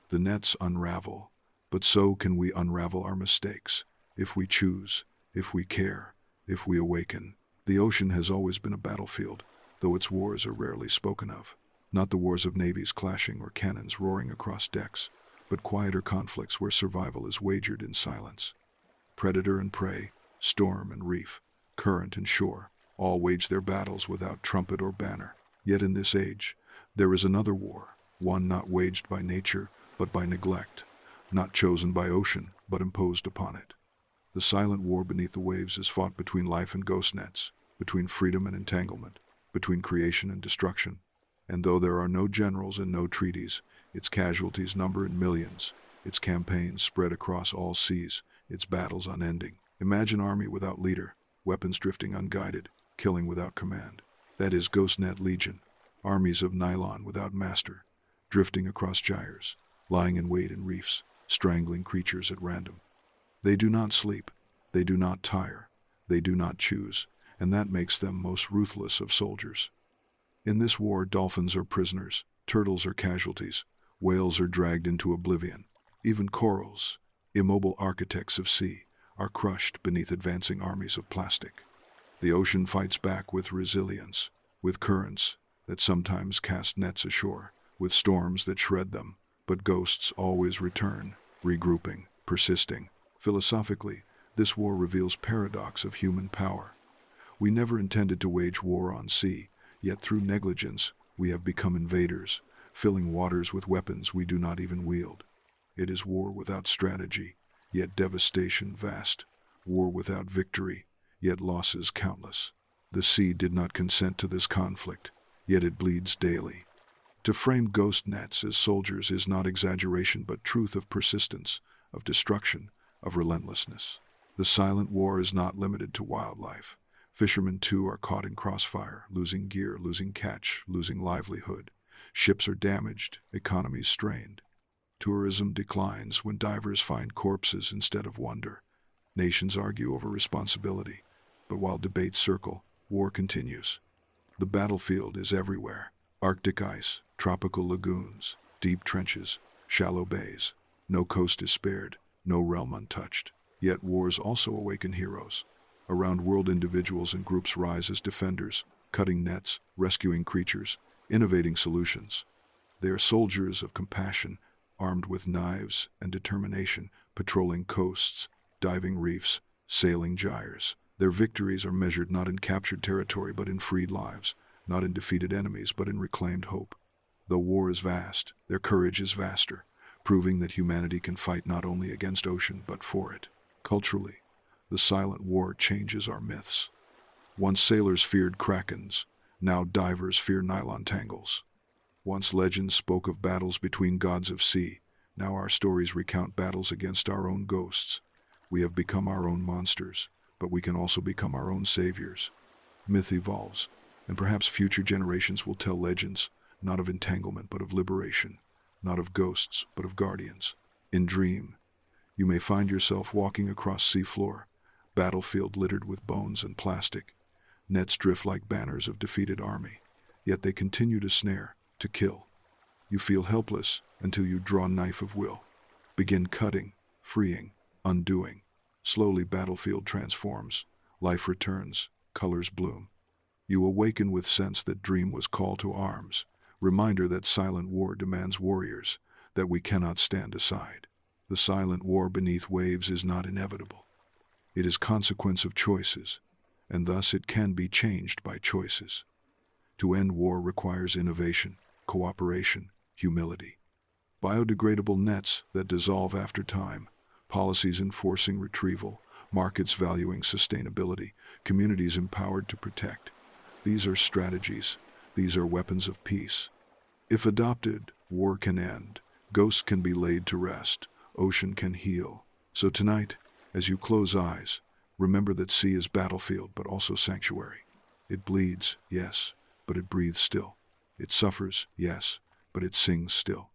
The nets unravel, but so can we unravel our mistakes, if we choose, if we care, if we awaken. The ocean has always been a battlefield, though its wars are rarely spoken of. Not the wars of navies clashing or cannons roaring across decks, but quieter conflicts where survival is wagered in silence. Predator and prey, storm and reef, current and shore, all wage their battles without trumpet or banner. Yet in this age, there is another war, one not waged by nature, but by neglect, not chosen by ocean, but imposed upon it. The silent war beneath the waves is fought between life and ghost nets, between freedom and entanglement, between creation and destruction. And though there are no generals and no treaties, its casualties number in millions, its campaigns spread across all seas, its battles unending. Imagine army without leader, weapons drifting unguided, killing without command. That is Ghost Net Legion, armies of nylon without master, drifting across gyres, lying in wait in reefs, strangling creatures at random. They do not sleep, they do not tire, they do not choose, and that makes them most ruthless of soldiers. In this war, dolphins are prisoners, turtles are casualties, whales are dragged into oblivion. Even corals, immobile architects of sea, are crushed beneath advancing armies of plastic. The ocean fights back with resilience, with currents that sometimes cast nets ashore, with storms that shred them, but ghosts always return, regrouping, persisting. Philosophically, this war reveals paradox of human power. We never intended to wage war on sea, yet through negligence we have become invaders, filling waters with weapons we do not even wield. It is war without strategy, yet devastation vast. War without victory, yet losses countless. The sea did not consent to this conflict, yet it bleeds daily. To frame ghost nets as soldiers is not exaggeration but truth of persistence, of destruction, of relentlessness. The silent war is not limited to wildlife. Fishermen too are caught in crossfire, losing gear, losing catch, losing livelihood. Ships are damaged, economies strained. Tourism declines when divers find corpses instead of wonder. Nations argue over responsibility, but while debates circle, war continues. The battlefield is everywhere. Arctic ice, tropical lagoons, deep trenches, shallow bays. No coast is spared, no realm untouched. Yet wars also awaken heroes. Around world individuals and groups rise as defenders, cutting nets, rescuing creatures, innovating solutions. They are soldiers of compassion, armed with knives and determination, patrolling coasts, diving reefs, sailing gyres. Their victories are measured not in captured territory but in freed lives, not in defeated enemies but in reclaimed hope. Though war is vast, their courage is vaster, proving that humanity can fight not only against ocean but for it. Culturally, the silent war changes our myths. Once sailors feared krakens, now divers fear nylon tangles. Once legends spoke of battles between gods of sea, now our stories recount battles against our own ghosts. We have become our own monsters, but we can also become our own saviors. Myth evolves, and perhaps future generations will tell legends, not of entanglement but of liberation, not of ghosts but of guardians. In Dream, you may find yourself walking across seafloor, battlefield littered with bones and plastic. Nets drift like banners of defeated army, yet they continue to snare, to kill. You feel helpless until you draw knife of will. Begin cutting, freeing, undoing. Slowly battlefield transforms, life returns, colors bloom. You awaken with sense that Dream was call to arms, reminder that silent war demands warriors, that we cannot stand aside. The silent war beneath waves is not inevitable. It is consequence of choices, and thus it can be changed by choices. To end war requires innovation, cooperation, humility. Biodegradable nets that dissolve after time, policies enforcing retrieval, markets valuing sustainability, communities empowered to protect. These are strategies. These are weapons of peace. If adopted, war can end, ghosts can be laid to rest, ocean can heal. So tonight, as you close eyes, remember that sea is battlefield but also sanctuary. It bleeds, yes, but it breathes still. It suffers, yes, but it sings still.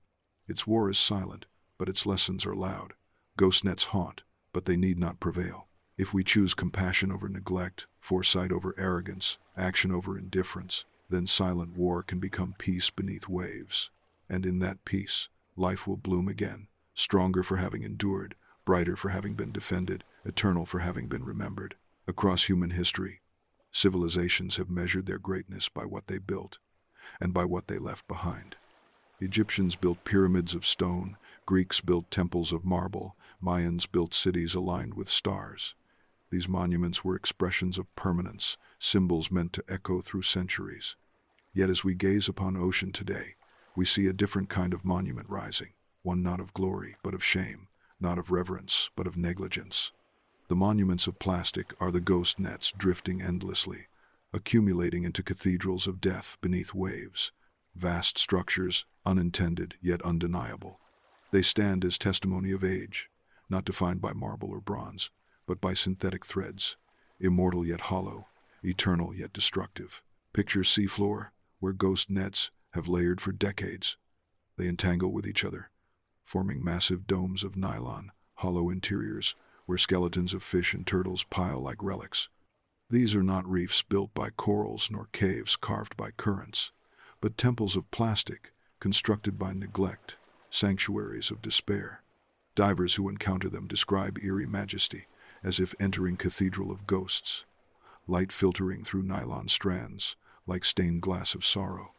Its war is silent, but its lessons are loud. Ghost nets haunt, but they need not prevail. If we choose compassion over neglect, foresight over arrogance, action over indifference, then silent war can become peace beneath waves. And in that peace, life will bloom again, stronger for having endured, brighter for having been defended, eternal for having been remembered. Across human history, civilizations have measured their greatness by what they built, and by what they left behind. Egyptians built pyramids of stone, Greeks built temples of marble, Mayans built cities aligned with stars. These monuments were expressions of permanence, symbols meant to echo through centuries. Yet as we gaze upon ocean today, we see a different kind of monument rising, one not of glory but of shame, not of reverence but of negligence. The monuments of plastic are the ghost nets drifting endlessly, accumulating into cathedrals of death beneath waves, vast structures, unintended yet undeniable. They stand as testimony of age, not defined by marble or bronze, but by synthetic threads, immortal yet hollow, eternal yet destructive. Picture seafloor, where ghost nets have layered for decades. They entangle with each other, forming massive domes of nylon, hollow interiors, where skeletons of fish and turtles pile like relics. These are not reefs built by corals nor caves carved by currents, but temples of plastic constructed by neglect, sanctuaries of despair. Divers who encounter them describe eerie majesty, as if entering cathedral of ghosts, light filtering through nylon strands, like stained glass of sorrow.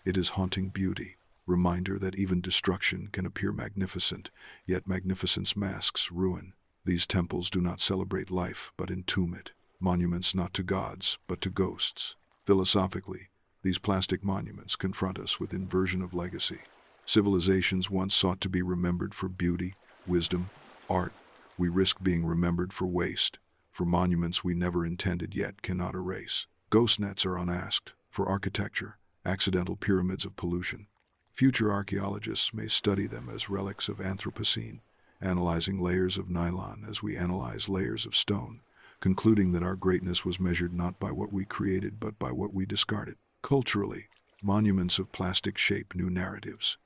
It is haunting beauty, reminder that even destruction can appear magnificent, yet magnificence masks ruin. These temples do not celebrate life, but entomb it. Monuments not to gods, but to ghosts. Philosophically, these plastic monuments confront us with inversion of legacy. Civilizations once sought to be remembered for beauty, wisdom, art. We risk being remembered for waste, for monuments we never intended yet cannot erase. Ghost nets are unasked, for architecture, accidental pyramids of pollution. Future archaeologists may study them as relics of Anthropocene, analyzing layers of nylon as we analyze layers of stone, concluding that our greatness was measured not by what we created but by what we discarded. Culturally, monuments of plastic shape new narratives.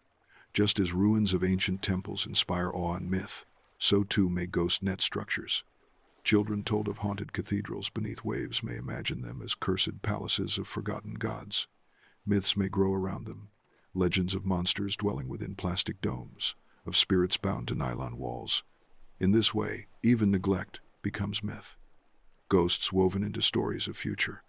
Just as ruins of ancient temples inspire awe and myth, so too may ghost net structures. Children told of haunted cathedrals beneath waves may imagine them as cursed palaces of forgotten gods. Myths may grow around them, legends of monsters dwelling within plastic domes, of spirits bound to nylon walls. In this way, even neglect becomes myth. Ghosts woven into stories of future.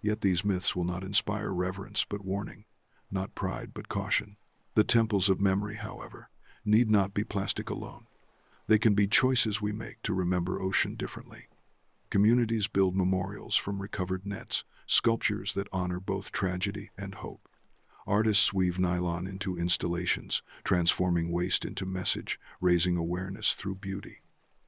Yet these myths will not inspire reverence but warning, not pride but caution. The temples of memory, however, need not be plastic alone. They can be choices we make to remember ocean differently. Communities build memorials from recovered nets, sculptures that honor both tragedy and hope. Artists weave nylon into installations, transforming waste into message, raising awareness through beauty.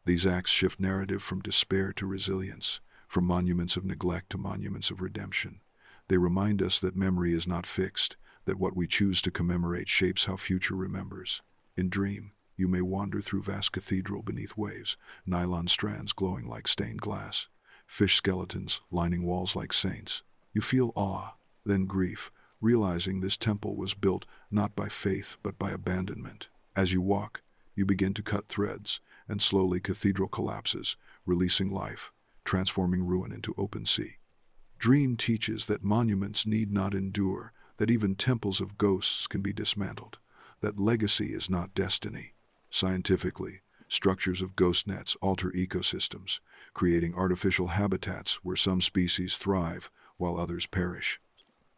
These acts shift narrative from despair to resilience, from monuments of neglect to monuments of redemption. They remind us that memory is not fixed, that what we choose to commemorate shapes how future remembers. In Dream, you may wander through vast cathedral beneath waves, nylon strands glowing like stained glass, fish skeletons lining walls like saints. You feel awe, then grief, realizing this temple was built not by faith but by abandonment. As you walk, you begin to cut threads, and slowly cathedral collapses, releasing life, transforming ruin into open sea. Dream teaches that monuments need not endure, that even temples of ghosts can be dismantled, that legacy is not destiny. Scientifically, structures of ghost nets alter ecosystems, creating artificial habitats where some species thrive while others perish.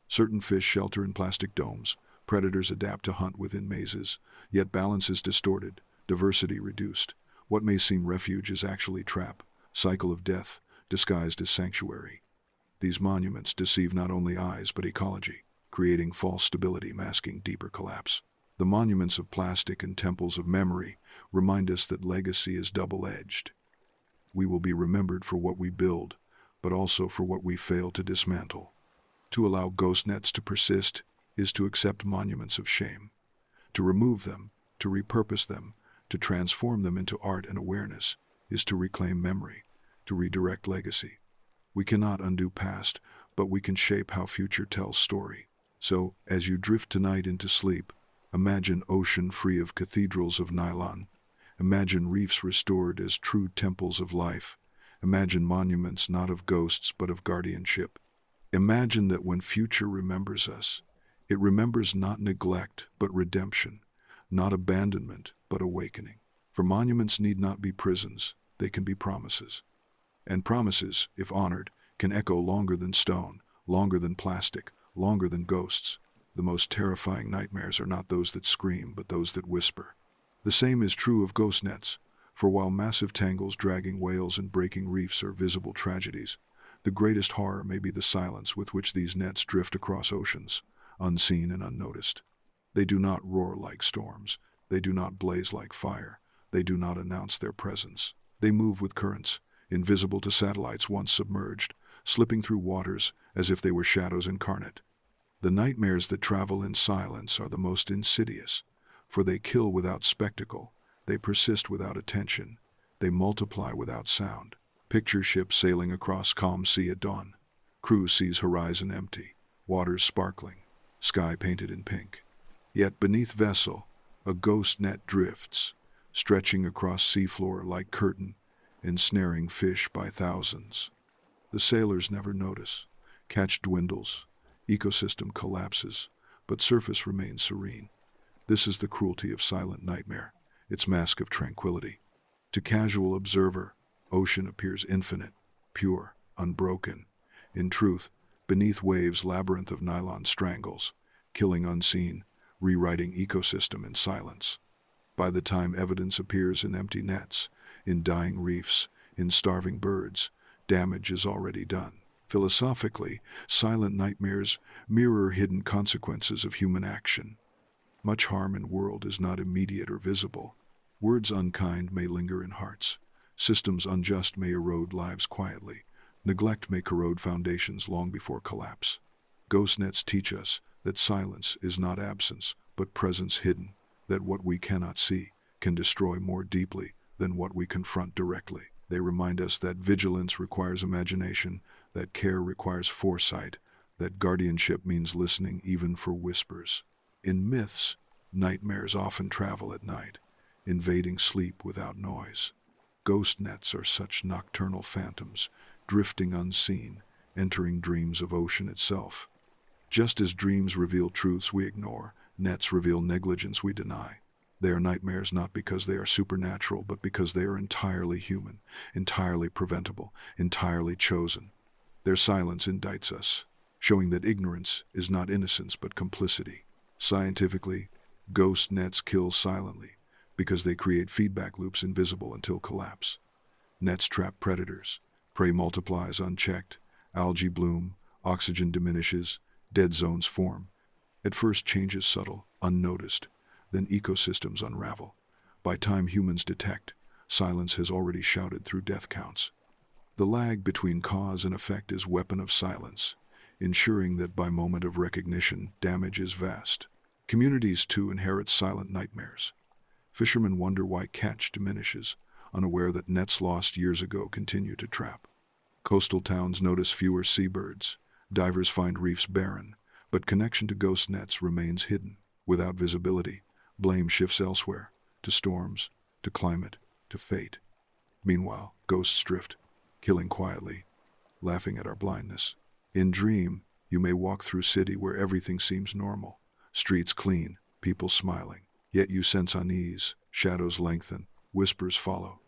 Certain fish shelter in plastic domes, predators adapt to hunt within mazes, yet balance is distorted, diversity reduced. What may seem refuge is actually trap, cycle of death, disguised as sanctuary. These monuments deceive not only eyes but ecology, creating false stability masking deeper collapse. The monuments of plastic and temples of memory remind us that legacy is double-edged. We will be remembered for what we build, but also for what we fail to dismantle. To allow ghost nets to persist is to accept monuments of shame. To remove them, to repurpose them, to transform them into art and awareness, is to reclaim memory, to redirect legacy. We cannot undo past, but we can shape how future tells story. So, as you drift tonight into sleep, imagine ocean free of cathedrals of nylon. Imagine reefs restored as true temples of life. Imagine monuments not of ghosts but of guardianship. Imagine that when future remembers us, it remembers not neglect but redemption, not abandonment but awakening. For monuments need not be prisons, they can be promises. And promises, if honored, can echo longer than stone, longer than plastic, longer than ghosts. The most terrifying nightmares are not those that scream, but those that whisper. The same is true of ghost nets, for while massive tangles dragging whales and breaking reefs are visible tragedies, the greatest horror may be the silence with which these nets drift across oceans, unseen and unnoticed. They do not roar like storms, they do not blaze like fire, they do not announce their presence. They move with currents, invisible to satellites once submerged, slipping through waters as if they were shadows incarnate. The nightmares that travel in silence are the most insidious, for they kill without spectacle, they persist without attention, they multiply without sound. Picture ship sailing across calm sea at dawn. Crew sees horizon empty, waters sparkling, sky painted in pink. Yet beneath vessel, a ghost net drifts, stretching across seafloor like curtain, ensnaring fish by thousands. The sailors never notice. Catch dwindles, ecosystem collapses, but surface remains serene. This is the cruelty of silent nightmare, its mask of tranquility. To casual observer, ocean appears infinite, pure, unbroken. In truth, beneath waves labyrinth of nylon strangles, killing unseen, rewriting ecosystem in silence. By the time evidence appears in empty nets, in dying reefs, in starving birds, damage is already done. Philosophically, silent nightmares mirror hidden consequences of human action. Much harm in world is not immediate or visible. Words unkind may linger in hearts. Systems unjust may erode lives quietly. Neglect may corrode foundations long before collapse. Ghost nets teach us that silence is not absence, but presence hidden, that what we cannot see can destroy more deeply than what we confront directly. They remind us that vigilance requires imagination, that care requires foresight, that guardianship means listening even for whispers. In myths, nightmares often travel at night, invading sleep without noise. Ghost nets are such nocturnal phantoms, drifting unseen, entering dreams of ocean itself. Just as dreams reveal truths we ignore, nets reveal negligence we deny. They are nightmares not because they are supernatural, but because they are entirely human, entirely preventable, entirely chosen. Their silence indicts us, showing that ignorance is not innocence but complicity. Scientifically, ghost nets kill silently because they create feedback loops invisible until collapse. Nets trap predators, prey multiplies unchecked, algae bloom, oxygen diminishes, dead zones form. At first change is subtle, unnoticed, then ecosystems unravel. By time humans detect, silence has already shouted through death counts. The lag between cause and effect is weapon of silence, ensuring that by moment of recognition, damage is vast. Communities too inherit silent nightmares. Fishermen wonder why catch diminishes, unaware that nets lost years ago continue to trap. Coastal towns notice fewer seabirds. Divers find reefs barren, but connection to ghost nets remains hidden. Without visibility, blame shifts elsewhere, to storms, to climate, to fate. Meanwhile, ghosts drift, killing quietly, laughing at our blindness. In dream, you may walk through city where everything seems normal, streets clean, people smiling. Yet you sense unease, shadows lengthen, whispers follow.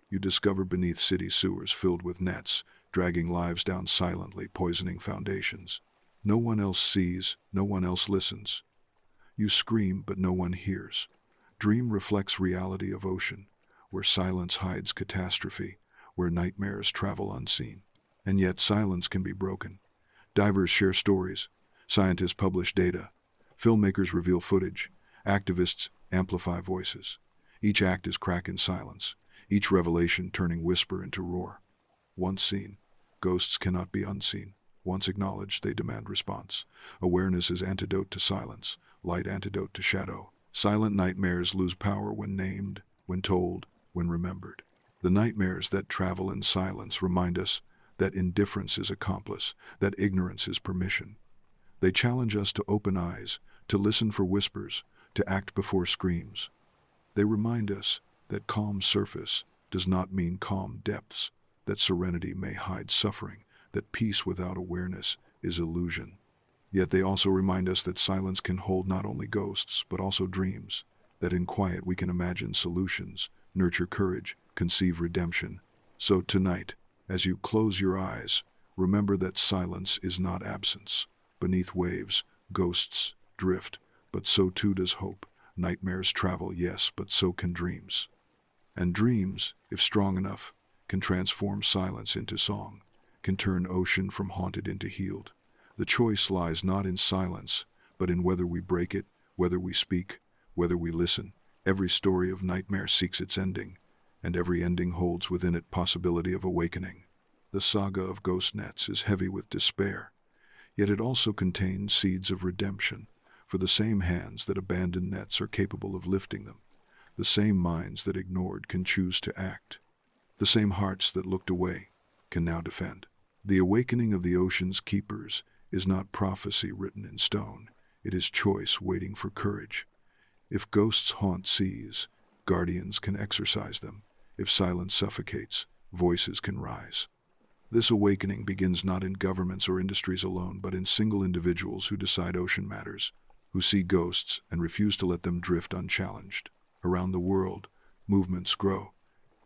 You discover beneath city sewers filled with nets, dragging lives down silently, poisoning foundations. No one else sees, no one else listens. You scream, but no one hears. Dream reflects reality of ocean, where silence hides catastrophe, where nightmares travel unseen. And yet silence can be broken. Divers share stories, scientists publish data, filmmakers reveal footage, activists amplify voices. Each act is crack in silence, each revelation turning whisper into roar. Once seen, ghosts cannot be unseen. Once acknowledged, they demand response. Awareness is antidote to silence, light antidote to shadow. Silent nightmares lose power when named, when told, when remembered. The nightmares that travel in silence remind us that indifference is accomplice, that ignorance is permission. They challenge us to open eyes, to listen for whispers, to act before screams. They remind us that calm surface does not mean calm depths, that serenity may hide suffering, that peace without awareness is illusion. Yet they also remind us that silence can hold not only ghosts, but also dreams, that in quiet we can imagine solutions, nurture courage, conceive redemption. So tonight, as you close your eyes, remember that silence is not absence. Beneath waves, ghosts drift, but so too does hope. Nightmares travel, yes, but so can dreams. And dreams, if strong enough, can transform silence into song, can turn ocean from haunted into healed. The choice lies not in silence, but in whether we break it, whether we speak, whether we listen. Every story of nightmare seeks its ending, and every ending holds within it possibility of awakening. The saga of ghost nets is heavy with despair, yet it also contains seeds of redemption, for the same hands that abandoned nets are capable of lifting them. The same minds that ignored can choose to act. The same hearts that looked away can now defend. The awakening of the ocean's keepers is not prophecy written in stone. It is choice waiting for courage. If ghosts haunt seas, guardians can exorcise them. If silence suffocates, voices can rise. This awakening begins not in governments or industries alone, but in single individuals who decide ocean matters, who see ghosts and refuse to let them drift unchallenged. Around the world, movements grow.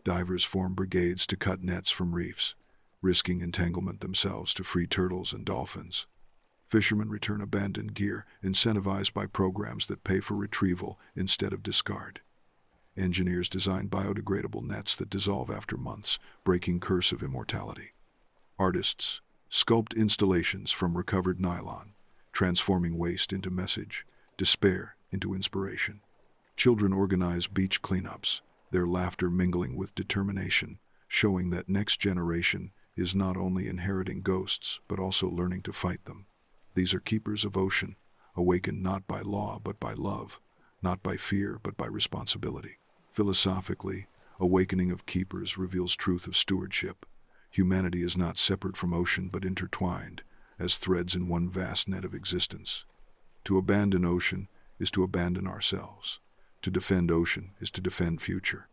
Divers form brigades to cut nets from reefs, risking entanglement themselves to free turtles and dolphins. Fishermen return abandoned gear, incentivized by programs that pay for retrieval instead of discard. Engineers design biodegradable nets that dissolve after months, breaking curse of immortality. Artists sculpt installations from recovered nylon, transforming waste into message, despair into inspiration. Children organize beach cleanups, their laughter mingling with determination, showing that next generation is not only inheriting ghosts but also learning to fight them. These are keepers of ocean, awakened not by law but by love, not by fear but by responsibility. Philosophically, awakening of keepers reveals truth of stewardship. Humanity is not separate from ocean but intertwined, as threads in one vast net of existence. To abandon ocean is to abandon ourselves. To defend ocean is to defend future.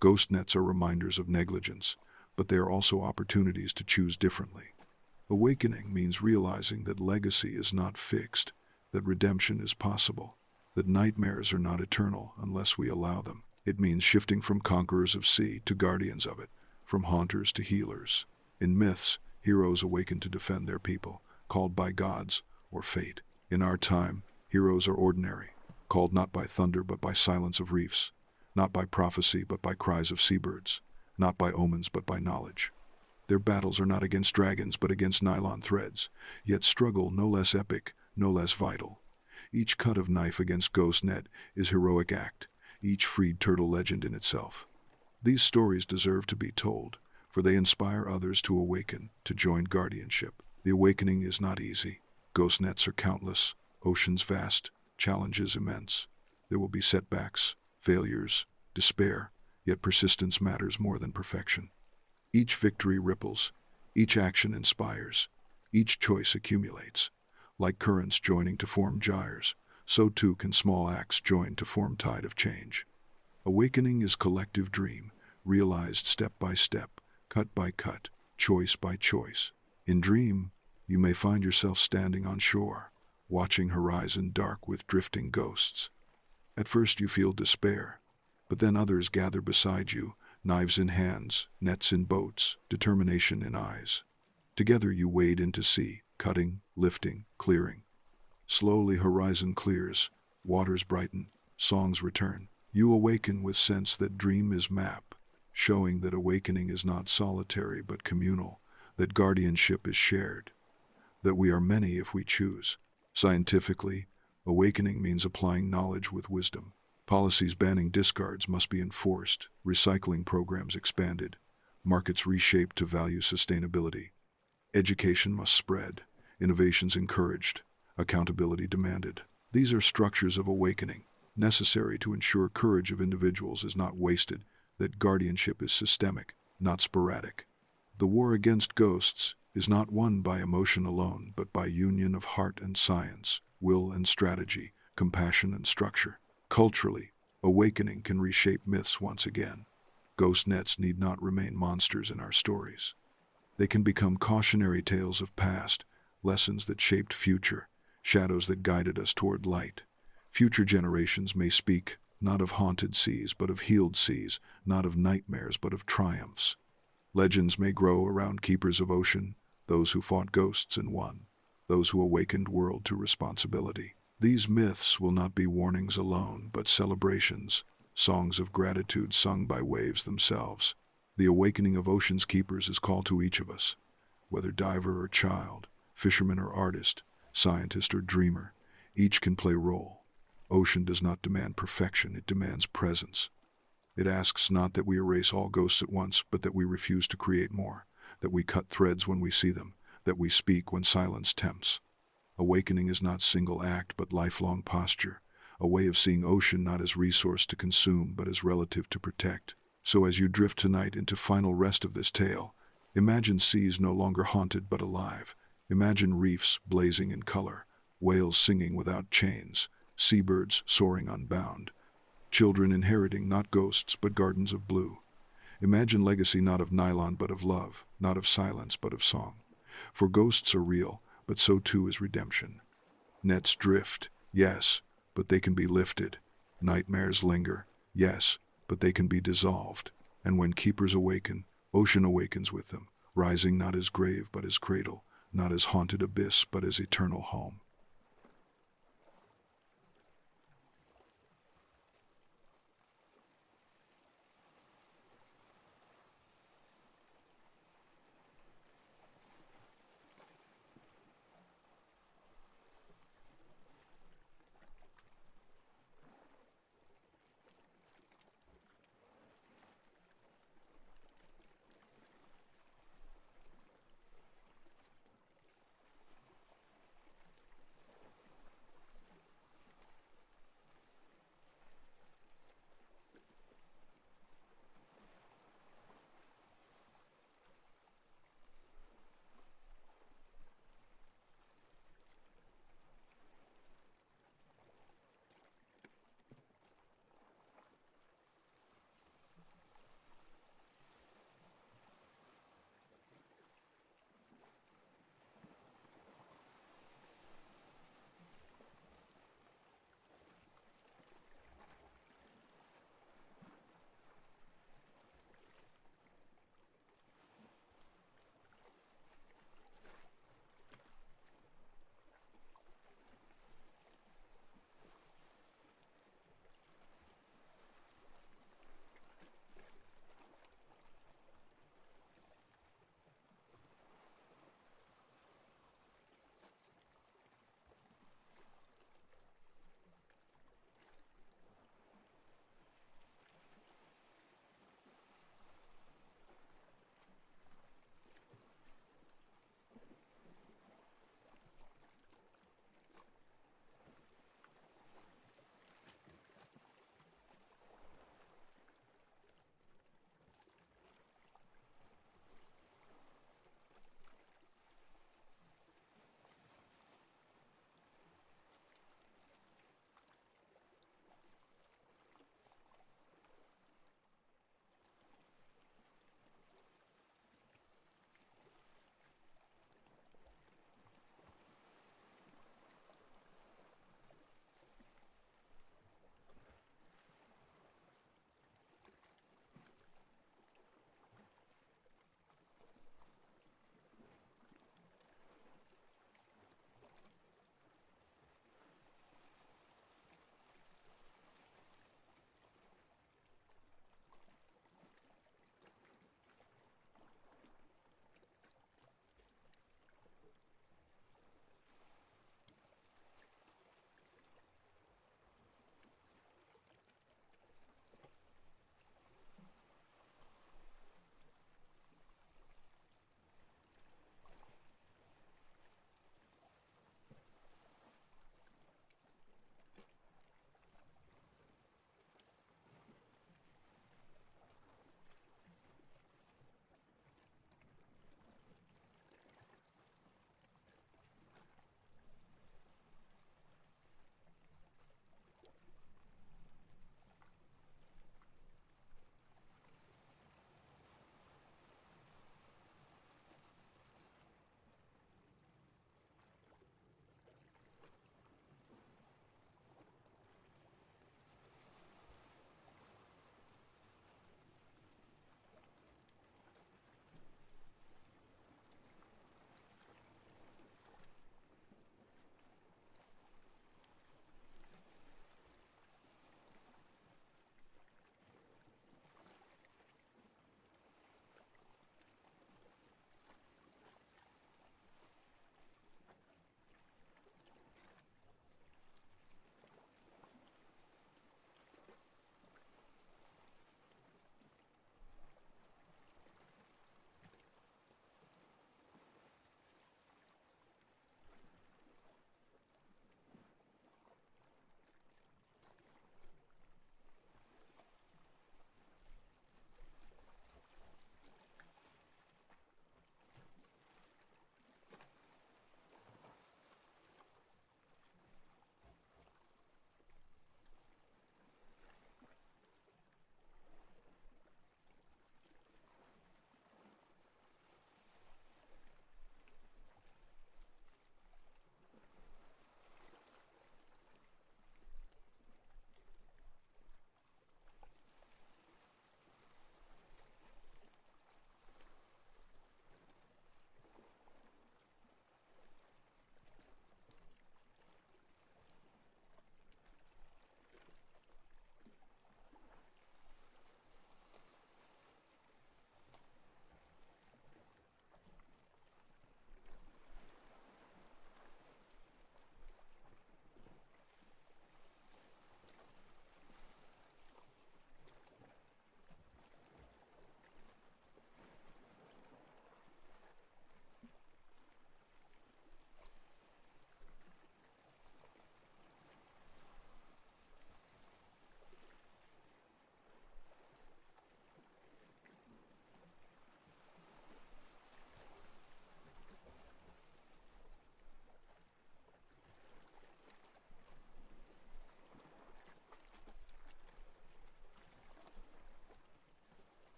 Ghost nets are reminders of negligence, but they are also opportunities to choose differently. Awakening means realizing that legacy is not fixed, that redemption is possible, that nightmares are not eternal unless we allow them. It means shifting from conquerors of sea to guardians of it, from haunters to healers. In myths, heroes awaken to defend their people, called by gods or fate. In our time, heroes are ordinary, called not by thunder but by silence of reefs, not by prophecy but by cries of seabirds, not by omens but by knowledge. Their battles are not against dragons but against nylon threads, yet struggle no less epic, no less vital. Each cut of knife against ghost net is heroic act, each freed turtle legend in itself. These stories deserve to be told, for they inspire others to awaken, to join guardianship. The awakening is not easy. Ghost nets are countless, oceans vast, challenges immense. There will be setbacks, failures, despair, yet persistence matters more than perfection. Each victory ripples, each action inspires, each choice accumulates. Like currents joining to form gyres, so too can small acts join to form tide of change. Awakening is collective dream, realized step by step, cut by cut, choice by choice. In dream, you may find yourself standing on shore, watching horizon dark with drifting ghosts. At first you feel despair, but then others gather beside you, knives in hands, nets in boats, determination in eyes. Together you wade into sea, cutting, lifting, clearing. Slowly horizon clears, waters brighten, songs return. You awaken with sense that dream is map, showing that awakening is not solitary but communal, that guardianship is shared, that we are many if we choose. Scientifically, awakening means applying knowledge with wisdom. Policies banning discards must be enforced, recycling programs expanded, markets reshaped to value sustainability. Education must spread, innovations encouraged, accountability demanded. These are structures of awakening, necessary to ensure courage of individuals is not wasted, that guardianship is systemic, not sporadic. The war against ghosts is not won by emotion alone, but by union of heart and science, will and strategy, compassion and structure. Culturally, awakening can reshape myths once again. Ghost nets need not remain monsters in our stories. They can become cautionary tales of past, lessons that shaped future, shadows that guided us toward light. Future generations may speak not of haunted seas but of healed seas, not of nightmares but of triumphs. Legends may grow around keepers of ocean, those who fought ghosts and won, those who awakened world to responsibility. These myths will not be warnings alone, but celebrations, songs of gratitude sung by waves themselves. The awakening of ocean's keepers is called to each of us, whether diver or child, fisherman or artist, scientist or dreamer. Each can play a role. Ocean does not demand perfection, it demands presence. It asks not that we erase all ghosts at once, but that we refuse to create more, that we cut threads when we see them, that we speak when silence tempts. Awakening is not single act, but lifelong posture, a way of seeing ocean not as resource to consume, but as relative to protect. So as you drift tonight into final rest of this tale, imagine seas no longer haunted but alive. Imagine reefs blazing in color, whales singing without chains, seabirds soaring unbound, children inheriting not ghosts but gardens of blue. Imagine legacy not of nylon but of love, not of silence but of song. For ghosts are real, but so too is redemption. Nets drift, yes, but they can be lifted. Nightmares linger, yes, but they can be dissolved. And when keepers awaken, ocean awakens with them, rising not as grave but as cradle, not as haunted abyss but as eternal home.